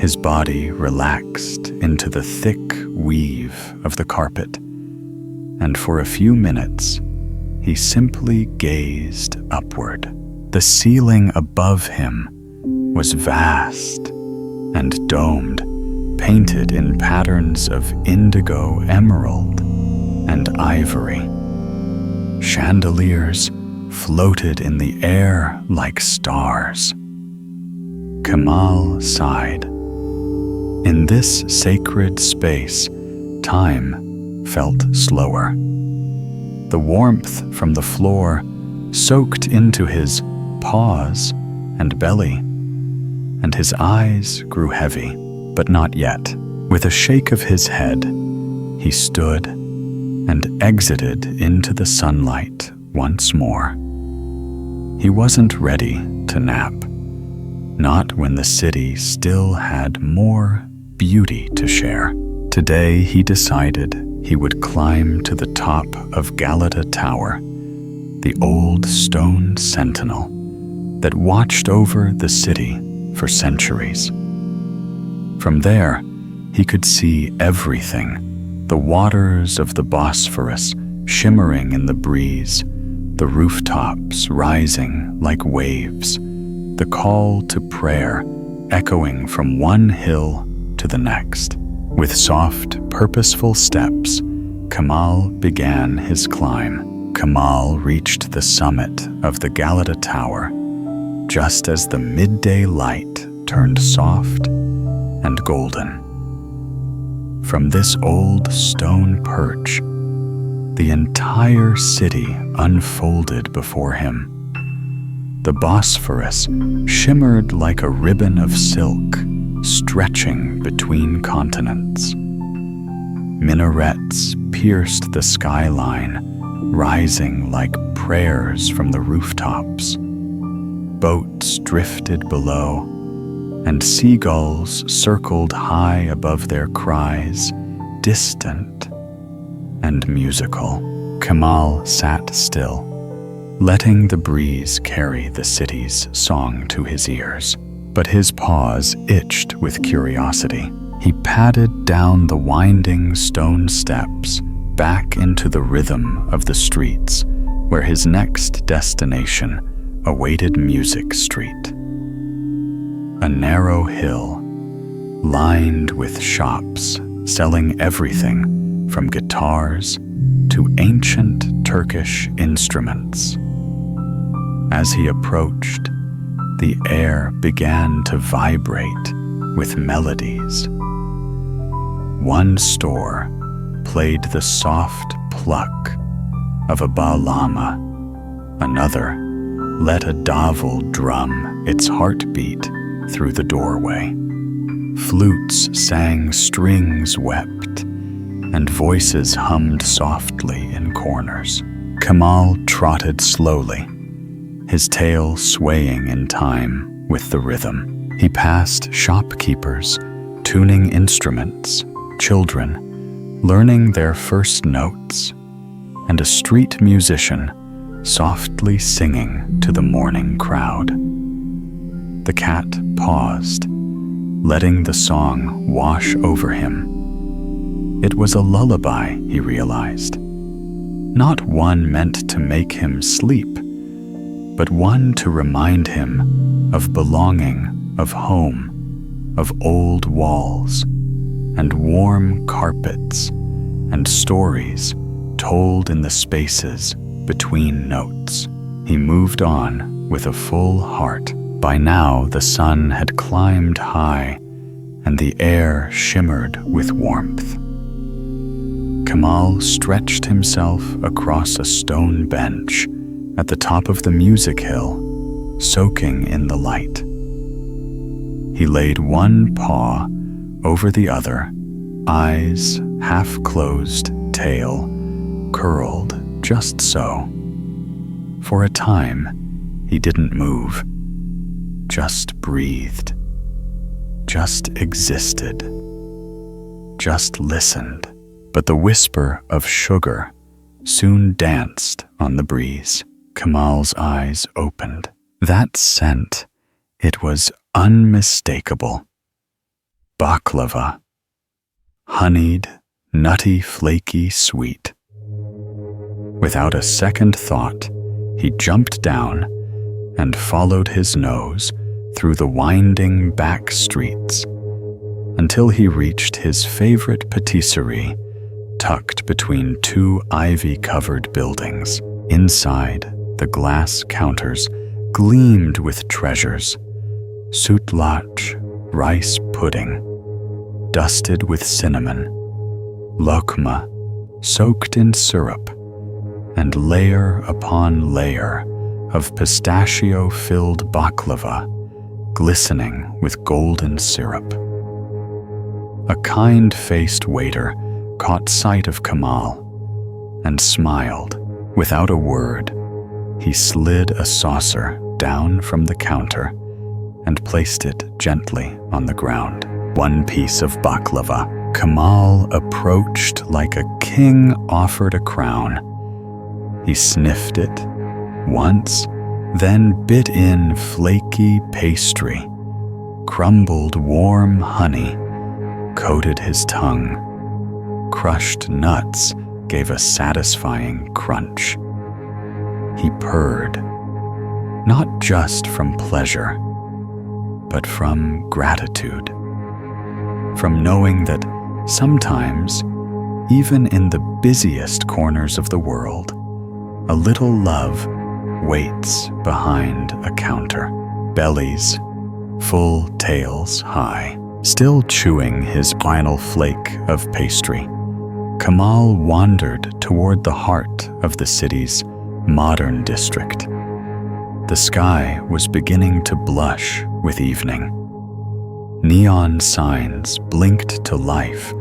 His body relaxed into the thick weave of the carpet, and for a few minutes, he simply gazed upward. The ceiling above him was vast and domed, painted in patterns of indigo, emerald, and ivory. Chandeliers floated in the air like stars. Kamal sighed. In this sacred space, time felt slower. The warmth from the floor soaked into his paws and belly, and his eyes grew heavy, but not yet. With a shake of his head, he stood and exited into the sunlight once more. He wasn't ready to nap, not when the city still had more beauty to share. Today he decided he would climb to the top of Galata Tower, the old stone sentinel that watched over the city for centuries. From there, he could see everything: the waters of the Bosphorus shimmering in the breeze, the rooftops rising like waves, the call to prayer echoing from one hill to the next. With soft, purposeful steps, Kamal began his climb. Kamal reached the summit of the Galata Tower just as the midday light turned soft and golden. From this old stone perch, the entire city unfolded before him. The Bosphorus shimmered like a ribbon of silk, stretching between continents. Minarets pierced the skyline, rising like prayers from the rooftops. Boats drifted below, and seagulls circled high above their cries, distant and musical. Kamal sat still, letting the breeze carry the city's song to his ears. But his paws itched with curiosity. He padded down the winding stone steps back into the rhythm of the streets, where his next destination awaited Music Street. A narrow hill, lined with shops selling everything from guitars to ancient Turkish instruments. As he approached, the air began to vibrate with melodies. One store played the soft pluck of a bağlama. Another let a davul drum its heartbeat through the doorway. Flutes sang, strings wept, and voices hummed softly in corners. Kamal trotted slowly, his tail swaying in time with the rhythm. He passed shopkeepers tuning instruments, children learning their first notes, and a street musician softly singing to the morning crowd. The cat paused, letting the song wash over him. It was a lullaby, he realized, not one meant to make him sleep, but one to remind him of belonging, of home, of old walls, and warm carpets, and stories told in the spaces between notes. He moved on with a full heart, By now, the sun had climbed high, and the air shimmered with warmth. Kamal stretched himself across a stone bench at the top of the music hill, soaking in the light. He laid one paw over the other, eyes half closed, tail curled just so. For a time, he didn't move, just breathed, just existed, just listened. But the whisper of sugar soon danced on the breeze. Kamal's eyes opened. That scent, it was unmistakable. Baklava. Honeyed, nutty, flaky, sweet. Without a second thought, he jumped down and followed his nose through the winding back streets until he reached his favorite patisserie, tucked between two ivy-covered buildings. Inside, the glass counters gleamed with treasures: sutlach, rice pudding, dusted with cinnamon, lokma, soaked in syrup, and layer upon layer of pistachio-filled baklava, glistening with golden syrup. A kind-faced waiter caught sight of Kamal and smiled. Without a word, he slid a saucer down from the counter and placed it gently on the ground. One piece of baklava. Kamal approached like a king offered a crown. He sniffed it once, then bit in flaky pastry. Crumbled warm honey coated his tongue. Crushed nuts gave a satisfying crunch. He purred, not just from pleasure, but from gratitude, from knowing that sometimes, even in the busiest corners of the world, a little love waits behind a counter. Bellies full, tails high. Still chewing his final flake of pastry, Kamal wandered toward the heart of the city's modern district. The sky was beginning to blush with evening. Neon signs blinked to life,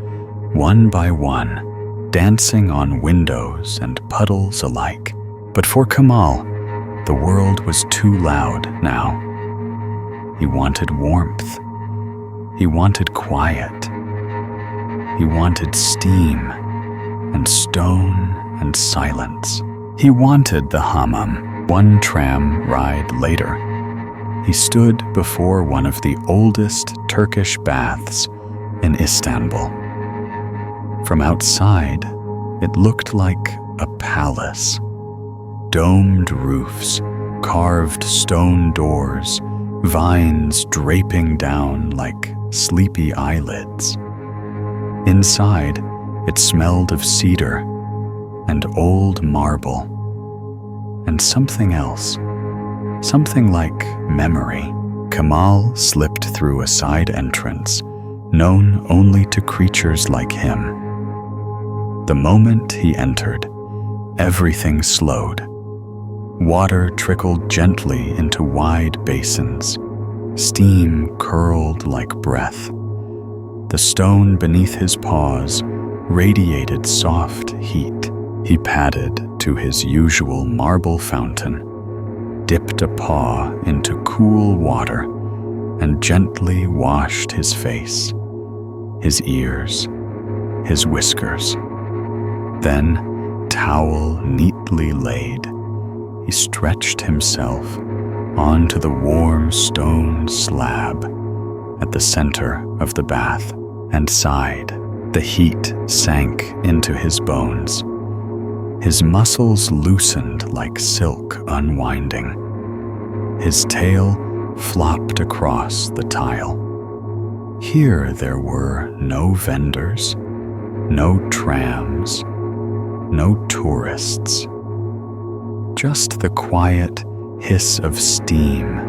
one by one, dancing on windows and puddles alike. But for Kamal, the world was too loud now. He wanted warmth. He wanted quiet. He wanted steam and stone and silence. He wanted the hammam. One tram ride later, he stood before one of the oldest Turkish baths in Istanbul. From outside, it looked like a palace. Domed roofs, carved stone doors, vines draping down like sleepy eyelids. Inside, it smelled of cedar and old marble, and something else, something like memory. Kamal slipped through a side entrance, known only to creatures like him. The moment he entered, everything slowed. Water trickled gently into wide basins. Steam curled like breath. The stone beneath his paws radiated soft heat. He padded to his usual marble fountain, dipped a paw into cool water, and gently washed his face, his ears, his whiskers. Then, towel neatly laid, he stretched himself onto the warm stone slab at the center of the bath and sighed. The heat sank into his bones. His muscles loosened like silk unwinding. His tail flopped across the tile. Here there were no vendors, no trams, no tourists. Just the quiet hiss of steam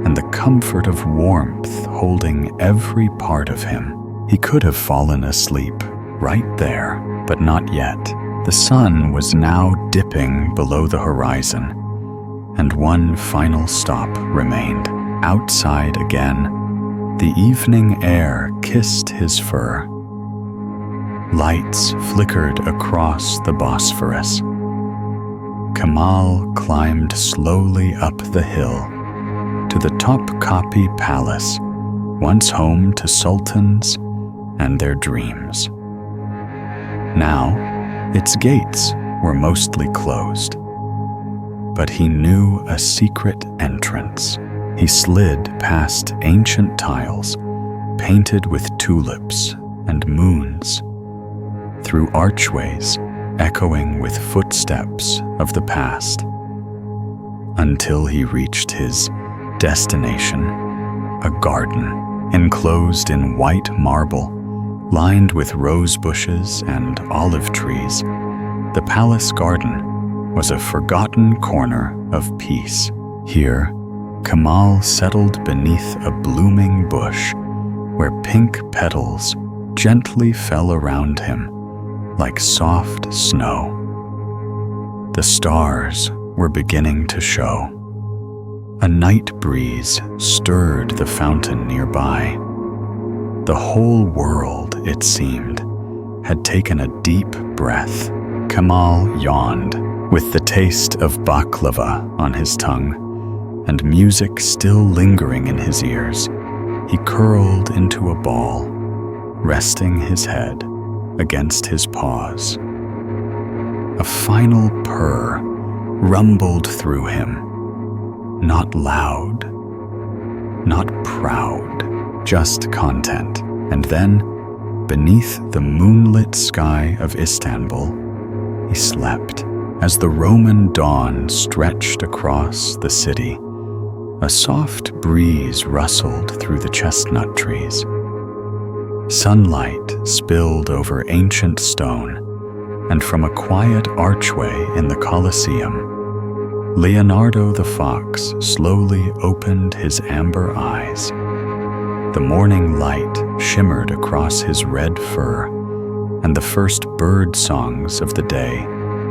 and the comfort of warmth holding every part of him. He could have fallen asleep right there, but not yet. The sun was now dipping below the horizon, and one final stop remained. Outside again, the evening air kissed his fur. Lights flickered across the Bosphorus. Kemal climbed slowly up the hill to the Topkapi Palace, once home to sultans and their dreams. Now, its gates were mostly closed, but he knew a secret entrance. He slid past ancient tiles, painted with tulips and moons, through archways echoing with footsteps of the past, until he reached his destination, a garden enclosed in white marble, lined with rose bushes and olive trees. The palace garden was a forgotten corner of peace. Here, Kemal settled beneath a blooming bush where pink petals gently fell around him like soft snow. The stars were beginning to show. A night breeze stirred the fountain nearby. The whole world, it seemed, had taken a deep breath. Kemal yawned, with the taste of baklava on his tongue and music still lingering in his ears. He curled into a ball, resting his head against his paws. A final purr rumbled through him, not loud, not proud, just content. And then, beneath the moonlit sky of Istanbul, he slept. As the Roman dawn stretched across the city, a soft breeze rustled through the chestnut trees. Sunlight spilled over ancient stone, and from a quiet archway in the Colosseum, Leonardo the fox slowly opened his amber eyes. The morning light shimmered across his red fur, and the first bird songs of the day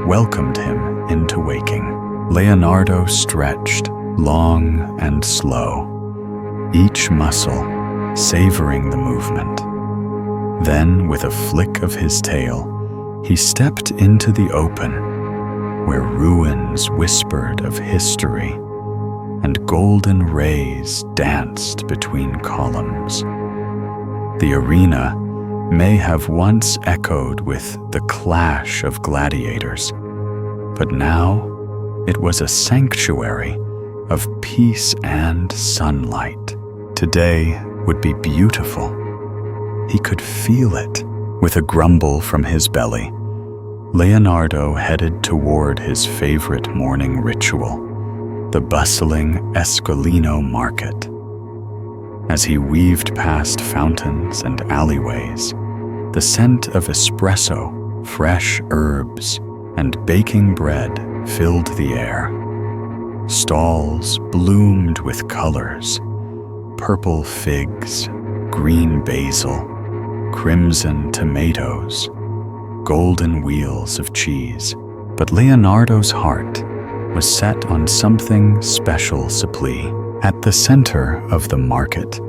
welcomed him into waking. Leonardo stretched, long and slow, each muscle savoring the movement. Then, with a flick of his tail, he stepped into the open, where ruins whispered of history and golden rays danced between columns. The arena may have once echoed with the clash of gladiators, but now it was a sanctuary of peace and sunlight. Today would be beautiful. He could feel it. With a grumble from his belly, Leonardo headed toward his favorite morning ritual, the bustling Escolino market. As he weaved past fountains and alleyways, the scent of espresso, fresh herbs, and baking bread filled the air. Stalls bloomed with colors: purple figs, green basil, crimson tomatoes, golden wheels of cheese. But Leonardo's heart was set on something special. At the center of the market,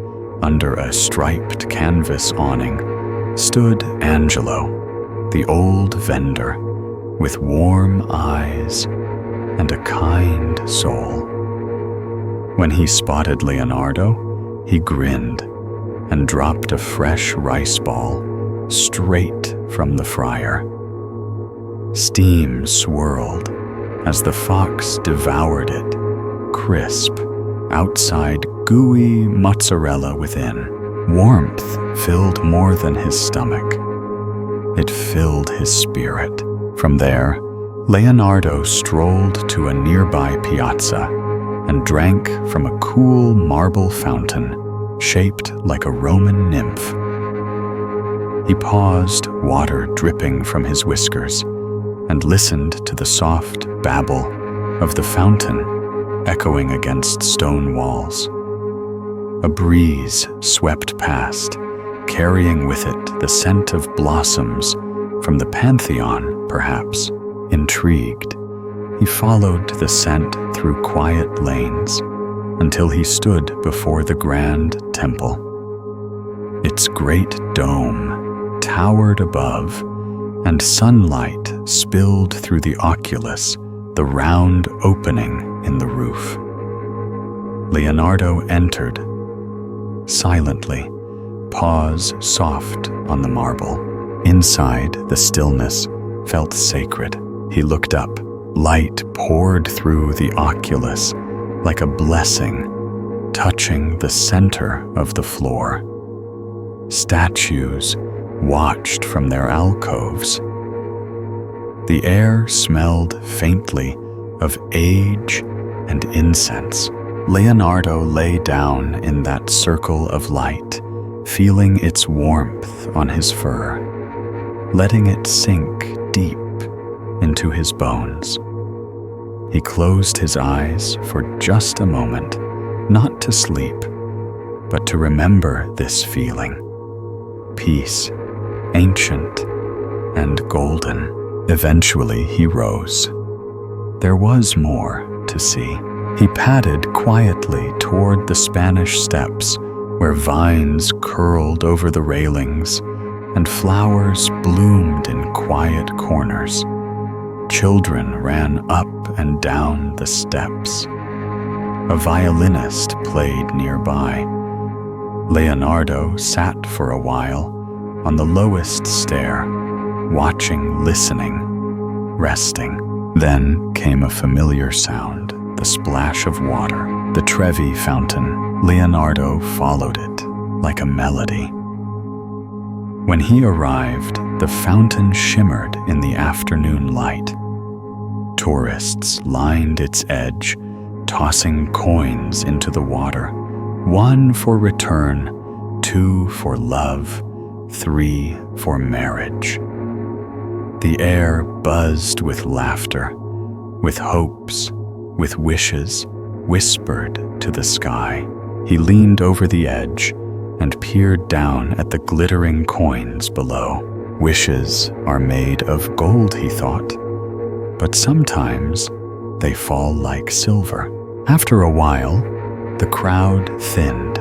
under a striped canvas awning, stood Angelo, the old vendor, with warm eyes and a kind soul. When he spotted Leonardo, he grinned and dropped a fresh rice ball straight from the fryer. Steam swirled as the fox devoured it, crisp outside, gooey mozzarella within. Warmth filled more than his stomach. It filled his spirit. From there, Leonardo strolled to a nearby piazza and drank from a cool marble fountain shaped like a Roman nymph. He paused, water dripping from his whiskers, and listened to the soft babble of the fountain echoing against stone walls. A breeze swept past, carrying with it the scent of blossoms from the Pantheon, perhaps. Intrigued, he followed the scent through quiet lanes until he stood before the grand temple. Its great dome towered above, and sunlight spilled through the oculus, the round opening in the roof. Leonardo entered. Silently, paws soft on the marble. Inside, the stillness felt sacred. He looked up. Light poured through the oculus like a blessing, touching the center of the floor. Statues watched from their alcoves. The air smelled faintly of age and incense. Leonardo lay down in that circle of light, feeling its warmth on his fur, letting it sink deep into his bones. He closed his eyes for just a moment, not to sleep, but to remember this feeling. Peace, ancient and golden. Eventually he rose. There was more to see. He padded quietly toward the Spanish Steps, where vines curled over the railings and flowers bloomed in quiet corners. Children ran up and down the steps. A violinist played nearby. Leonardo sat for a while on the lowest stair, watching, listening, resting. Then came a familiar sound, the splash of water, the Trevi fountain. Leonardo followed it like a melody. When he arrived, the fountain shimmered in the afternoon light. Tourists lined its edge, tossing coins into the water, 1 for return, 2 for love, 3 for marriage. The air buzzed with laughter, with hopes, with wishes, whispered to the sky. He leaned over the edge and peered down at the glittering coins below. Wishes are made of gold, he thought, but sometimes they fall like silver. After a while, the crowd thinned.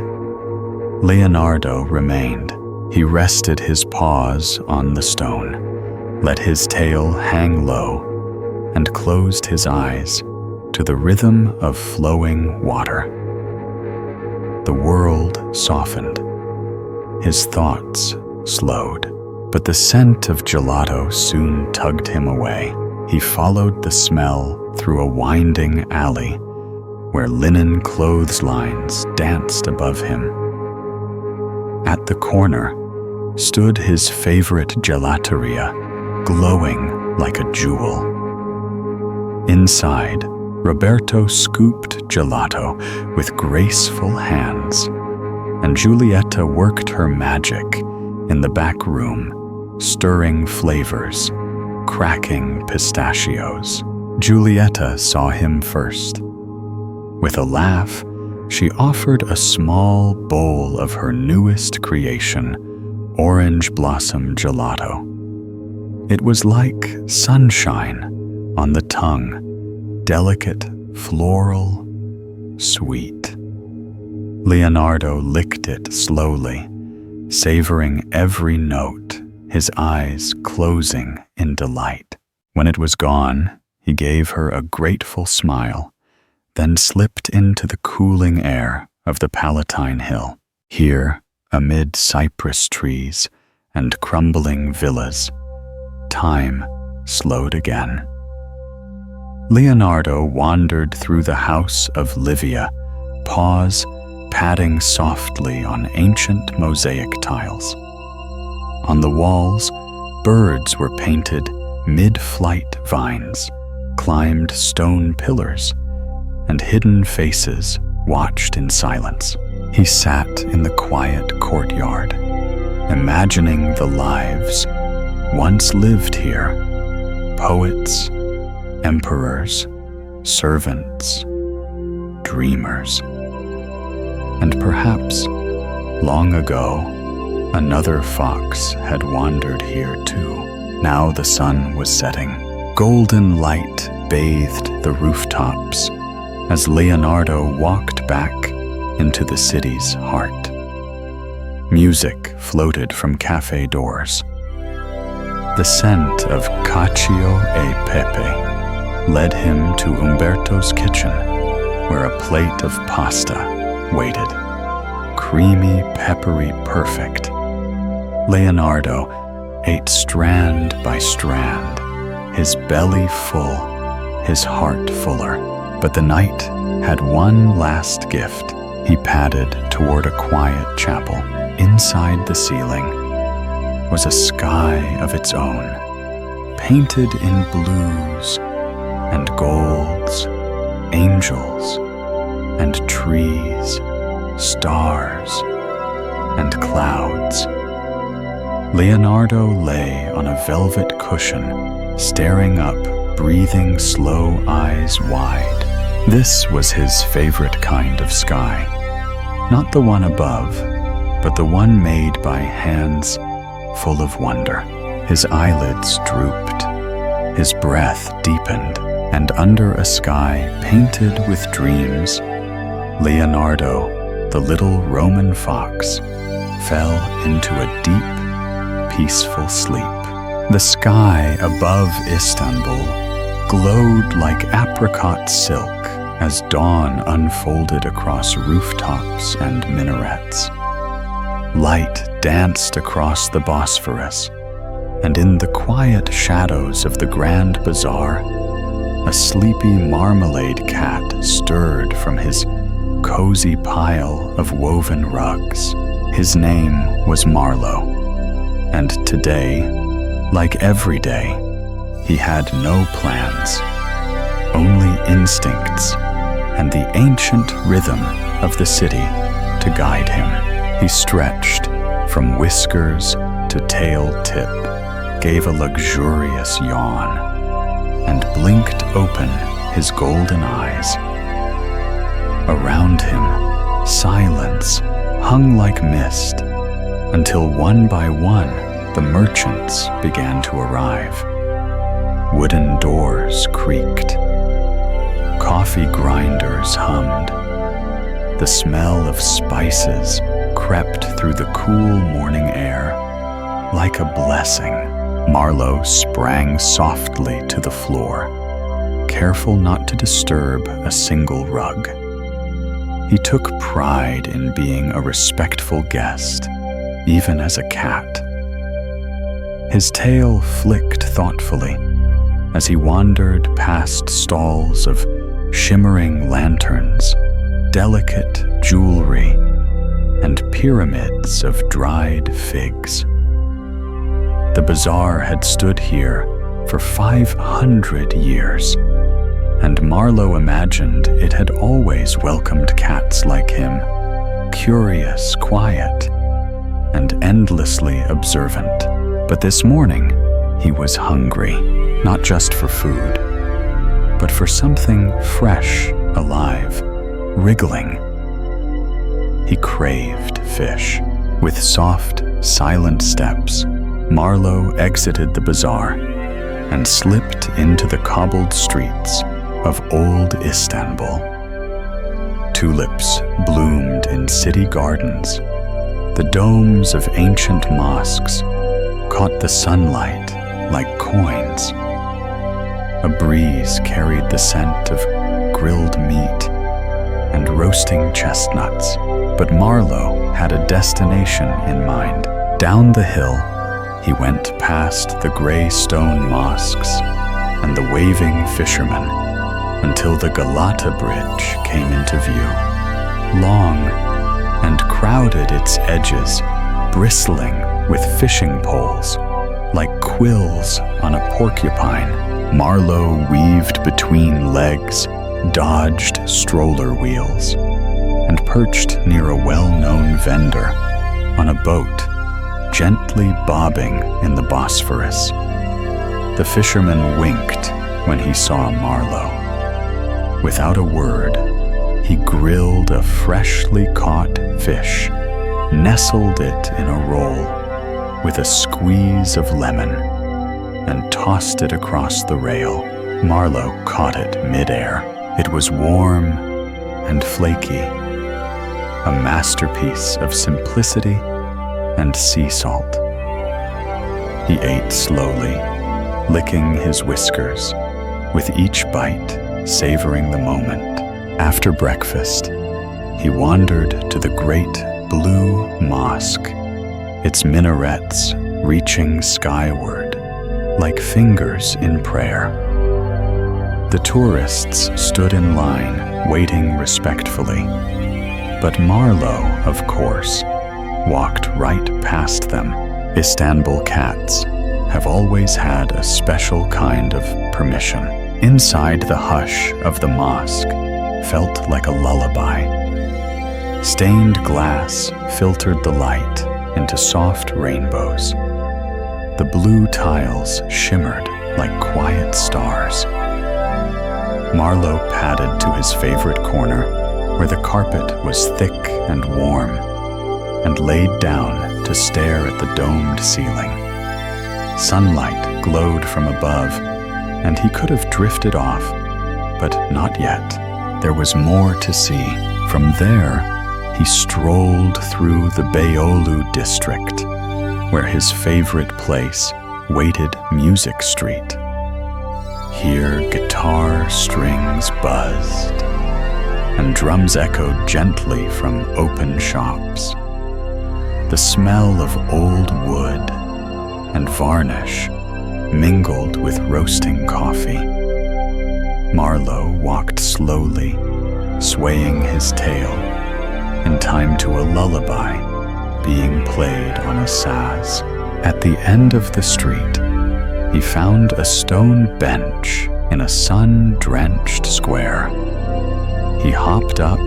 Leonardo remained. He rested his paws on the stone, let his tail hang low, and closed his eyes to the rhythm of flowing water. The world softened. His thoughts slowed, but the scent of gelato soon tugged him away. He followed the smell through a winding alley where linen clotheslines danced above him. At the corner stood his favorite gelateria, glowing like a jewel. Inside, Roberto scooped gelato with graceful hands, and Giulietta worked her magic in the back room, stirring flavors, cracking pistachios. Giulietta saw him first. With a laugh, she offered a small bowl of her newest creation, orange blossom gelato. It was like sunshine on the tongue, delicate, floral, sweet. Leonardo licked it slowly, savoring every note, his eyes closing in delight. When it was gone, he gave her a grateful smile, then slipped into the cooling air of the Palatine Hill. Here, amid cypress trees and crumbling villas, time slowed again. Leonardo wandered through the house of Livia, paws padding softly on ancient mosaic tiles. On the walls, birds were painted mid-flight vines, climbed stone pillars, and hidden faces watched in silence. He sat in the quiet courtyard, imagining the lives once lived here, poets, emperors, servants, dreamers. And perhaps, long ago, another fox had wandered here too. Now the sun was setting. Golden light bathed the rooftops as Leonardo walked back into the city's heart. Music floated from cafe doors. The scent of cacio e pepe led him to Umberto's kitchen, where a plate of pasta waited. Creamy, peppery, perfect. Leonardo ate strand by strand, his belly full, his heart fuller. But the night had one last gift. He padded toward a quiet chapel. Inside the ceiling was a sky of its own, painted in blues and golds, angels and trees, stars and clouds. Leonardo lay on a velvet cushion, staring up, breathing slow, eyes wide. This was his favorite kind of sky, not the one above, but the one made by hands full of wonder. His eyelids drooped, his breath deepened, and under a sky painted with dreams, Leonardo, the little Roman fox, fell into a deep, peaceful sleep. The sky above Istanbul glowed like apricot silk as dawn unfolded across rooftops and minarets. Light danced across the Bosphorus, and in the quiet shadows of the Grand Bazaar, a sleepy marmalade cat stirred from his cozy pile of woven rugs. His name was Marlowe, and today, like every day, he had no plans, only instincts and the ancient rhythm of the city to guide him. He stretched from whiskers to tail tip, gave a luxurious yawn, and blinked open his golden eyes. Around him, silence hung like mist, until one by one the merchants began to arrive. Wooden doors creaked. Coffee grinders hummed. The smell of spices crept through the cool morning air like a blessing. Marlowe sprang softly to the floor, careful not to disturb a single rug. He took pride in being a respectful guest, even as a cat. His tail flicked thoughtfully as he wandered past stalls of shimmering lanterns, delicate jewelry, and pyramids of dried figs. The bazaar had stood here for 500 years, and Marlowe imagined it had always welcomed cats like him, curious, quiet, and endlessly observant. But this morning, he was hungry, not just for food, but for something fresh, alive, wriggling. He craved fish. With soft, silent steps, Marlowe exited the bazaar and slipped into the cobbled streets of old Istanbul. Tulips bloomed in city gardens. The domes of ancient mosques caught the sunlight like coins. A breeze carried the scent of grilled meat and roasting chestnuts, but Marlowe had a destination in mind. Down the hill, he went past the gray stone mosques and the waving fishermen until the Galata Bridge came into view. Long and crowded its edges, bristling with fishing poles, like quills on a porcupine. Marlowe weaved between legs, dodged stroller wheels, and perched near a well-known vendor on a boat, gently bobbing in the Bosphorus. The fisherman winked when he saw Marlowe. Without a word, he grilled a freshly caught fish, nestled it in a roll with a squeeze of lemon, and tossed it across the rail. Marlowe caught it midair. It was warm and flaky, a masterpiece of simplicity and sea salt. He ate slowly, licking his whiskers, with each bite savoring the moment. After breakfast, he wandered to the great blue mosque, its minarets reaching skyward like fingers in prayer. The tourists stood in line, waiting respectfully, but Marlowe, of course, walked right past them. Istanbul cats have always had a special kind of permission. Inside, the hush of the mosque felt like a lullaby. Stained glass filtered the light into soft rainbows. The blue tiles shimmered like quiet stars. Marlowe padded to his favorite corner, where the carpet was thick and warm, and laid down to stare at the domed ceiling. Sunlight glowed from above, and he could have drifted off, but not yet. There was more to see. From there, he strolled through the Beyoğlu district, where his favorite place waited Music Street. Here, guitar strings buzzed, and drums echoed gently from open shops. The smell of old wood and varnish mingled with roasting coffee. Marlowe walked slowly, swaying his tail, in time to a lullaby being played on a saz. At the end of the street, he found a stone bench in a sun-drenched square. He hopped up,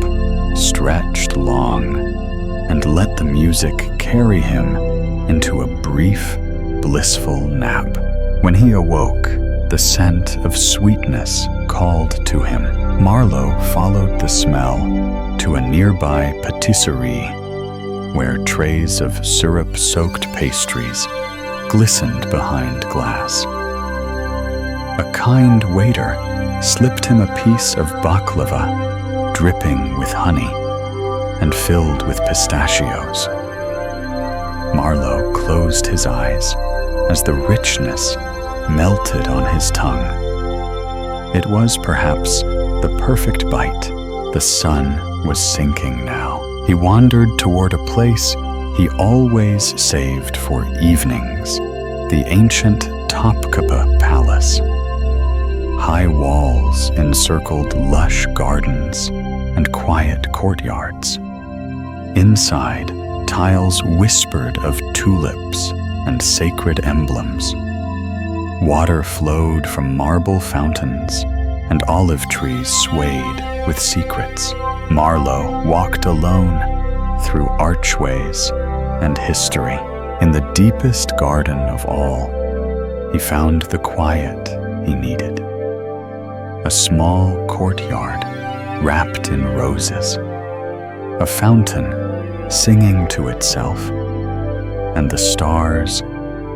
stretched long, and let the music carry him into a brief, blissful nap. When he awoke, the scent of sweetness called to him. Marlowe followed the smell to a nearby patisserie, where trays of syrup-soaked pastries glistened behind glass. A kind waiter slipped him a piece of baklava, dripping with honey and filled with pistachios. Marlowe closed his eyes as the richness melted on his tongue. It was perhaps the perfect bite. The sun was sinking now. He wandered toward a place he always saved for evenings, the ancient Topkapi Palace. High walls encircled lush gardens and quiet courtyards. Inside, tiles whispered of tulips and sacred emblems. Water flowed from marble fountains, and olive trees swayed with secrets. Marlowe walked alone through archways and history. In the deepest garden of all, he found the quiet he needed. A small courtyard wrapped in roses, a fountain singing to itself, and the stars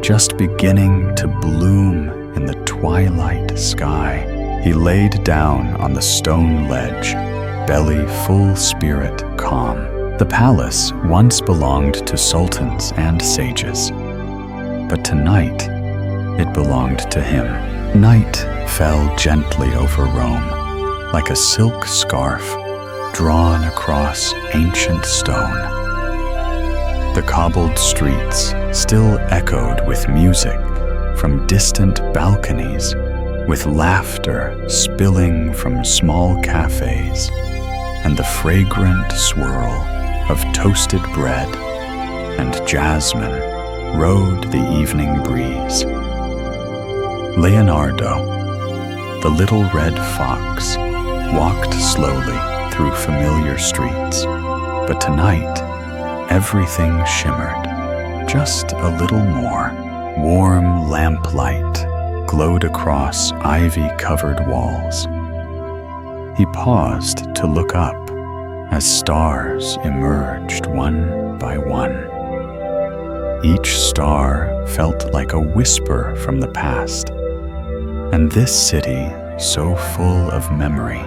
just beginning to bloom in the twilight sky. He laid down on the stone ledge, belly full, spirit calm. The palace once belonged to sultans and sages, but tonight it belonged to him. Night fell gently over Rome, like a silk scarf drawn across ancient stone. The cobbled streets still echoed with music from distant balconies, with laughter spilling from small cafes, and the fragrant swirl of toasted bread and jasmine rode the evening breeze. Leonardo, the little red fox, walked slowly through familiar streets, but tonight everything shimmered just a little more. Warm lamplight glowed across ivy-covered walls. He paused to look up. as stars emerged one by one. Each star felt like a whisper from the past, and this city, so full of memory,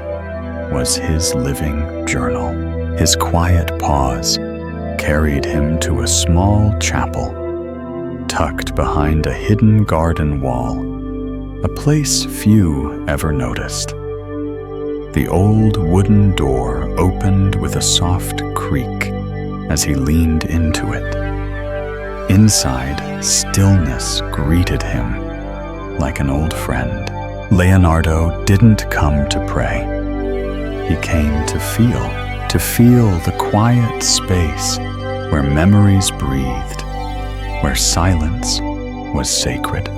was his living journal. His quiet pause carried him to a small chapel, tucked behind a hidden garden wall, a place few ever noticed. The old wooden door opened with a soft creak as he leaned into it. Inside, stillness greeted him like an old friend. Leonardo didn't come to pray. He came to feel the quiet space where memories breathed, where silence was sacred.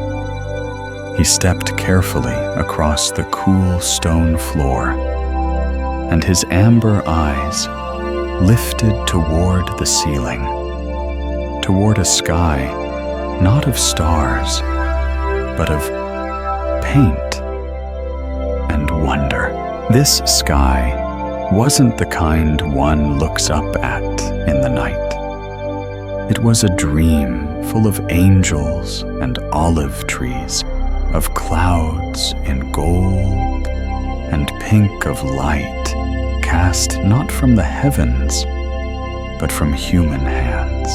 He stepped carefully across the cool stone floor, and his amber eyes lifted toward the ceiling, toward a sky not of stars, but of paint and wonder. This sky wasn't the kind one looks up at in the night. It was a dream full of angels and olive trees, of clouds in gold and pink of light cast not from the heavens, but from human hands.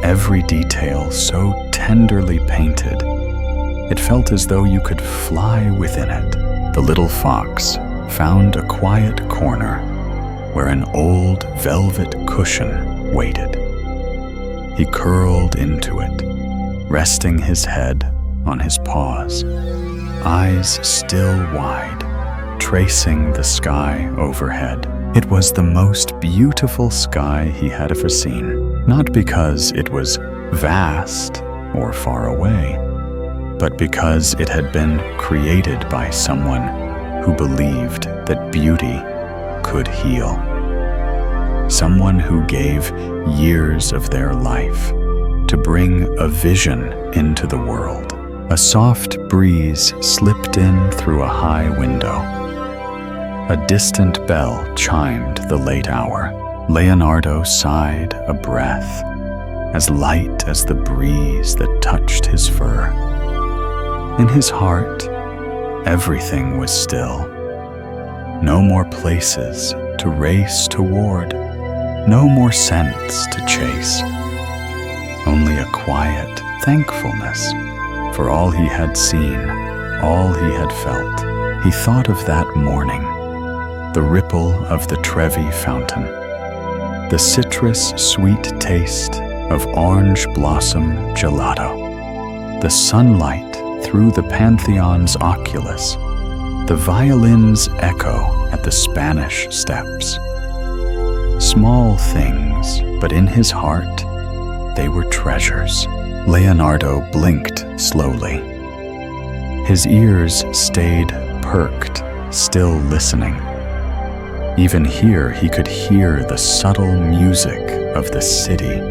Every detail so tenderly painted, it felt as though you could fly within it. The little fox found a quiet corner where an old velvet cushion waited. He curled into it, resting his head on his paws, eyes still wide, tracing the sky overhead. It was the most beautiful sky he had ever seen, not because it was vast or far away, but because it had been created by someone who believed that beauty could heal. Someone who gave years of their life to bring a vision into the world. A soft breeze slipped in through a high window. A distant bell chimed the late hour. Leonardo sighed a breath, as light as the breeze that touched his fur. In his heart, everything was still. No more places to race toward, no more scents to chase. Only a quiet thankfulness for all he had seen, all he had felt. He thought of that morning, the ripple of the Trevi fountain, the citrus-sweet taste of orange blossom gelato, the sunlight through the Pantheon's oculus, the violin's echo at the Spanish Steps. Small things, but in his heart, they were treasures. Leonardo blinked slowly. His ears stayed perked, still listening. Even here he could hear the subtle music of the city,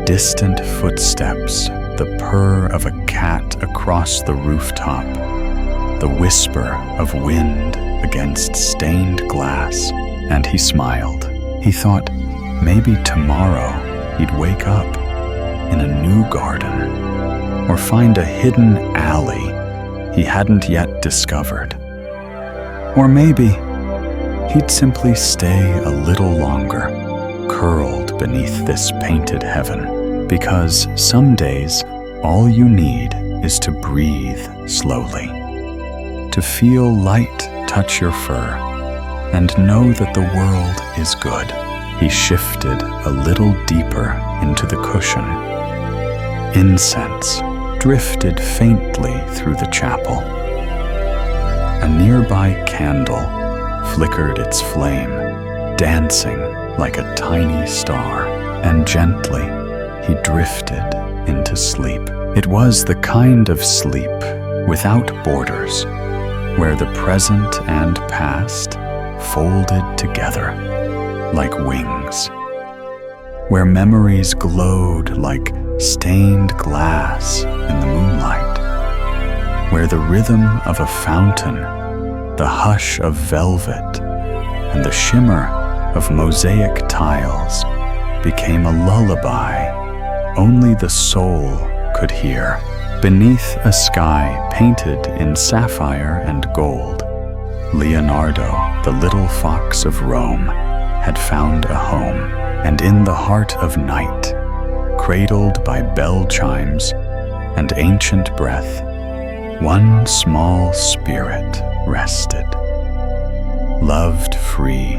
distant footsteps, the purr of a cat across the rooftop, the whisper of wind against stained glass, and he smiled. He thought maybe tomorrow he'd wake up in a new garden, or find a hidden alley he hadn't yet discovered. Or maybe he'd simply stay a little longer, curled beneath this painted heaven, because some days all you need is to breathe slowly, to feel light touch your fur, and know that the world is good. He shifted a little deeper into the cushion. Incense drifted faintly through the chapel. A nearby candle flickered its flame, dancing like a tiny star, and gently he drifted into sleep. It was the kind of sleep without borders, where the present and past folded together like wings, where memories glowed like stained glass in the moonlight, where the rhythm of a fountain, the hush of velvet, and the shimmer of mosaic tiles became a lullaby only the soul could hear. Beneath a sky painted in sapphire and gold, Leonardo, the little fox of Rome, had found a home, and in the heart of night, cradled by bell chimes and ancient breath, one small spirit rested, loved free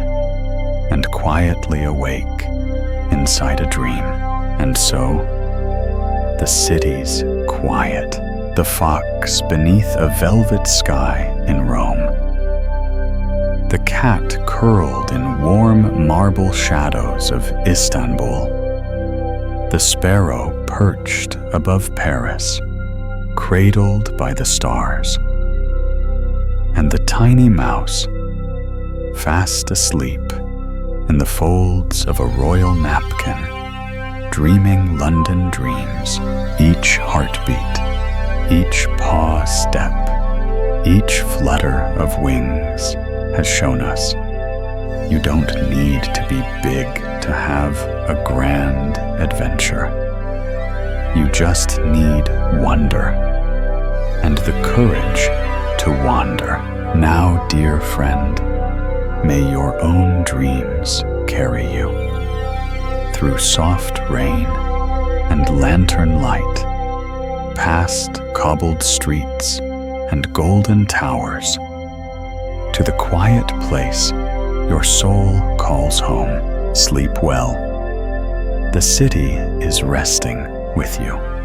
and quietly awake inside a dream. And so, the city's quiet, the fox beneath a velvet sky in Rome, the cat curled in warm marble shadows of Istanbul, the sparrow perched above Paris, cradled by the stars, and the tiny mouse fast asleep in the folds of a royal napkin, dreaming London dreams. Each heartbeat, each paw step, each flutter of wings has shown us you don't need to be big to have a grand adventure. You just need wonder and the courage to wander. Now, dear friend, may your own dreams carry you through soft rain and lantern light, past cobbled streets and golden towers, to the quiet place your soul calls home. Sleep well. The city is resting with you.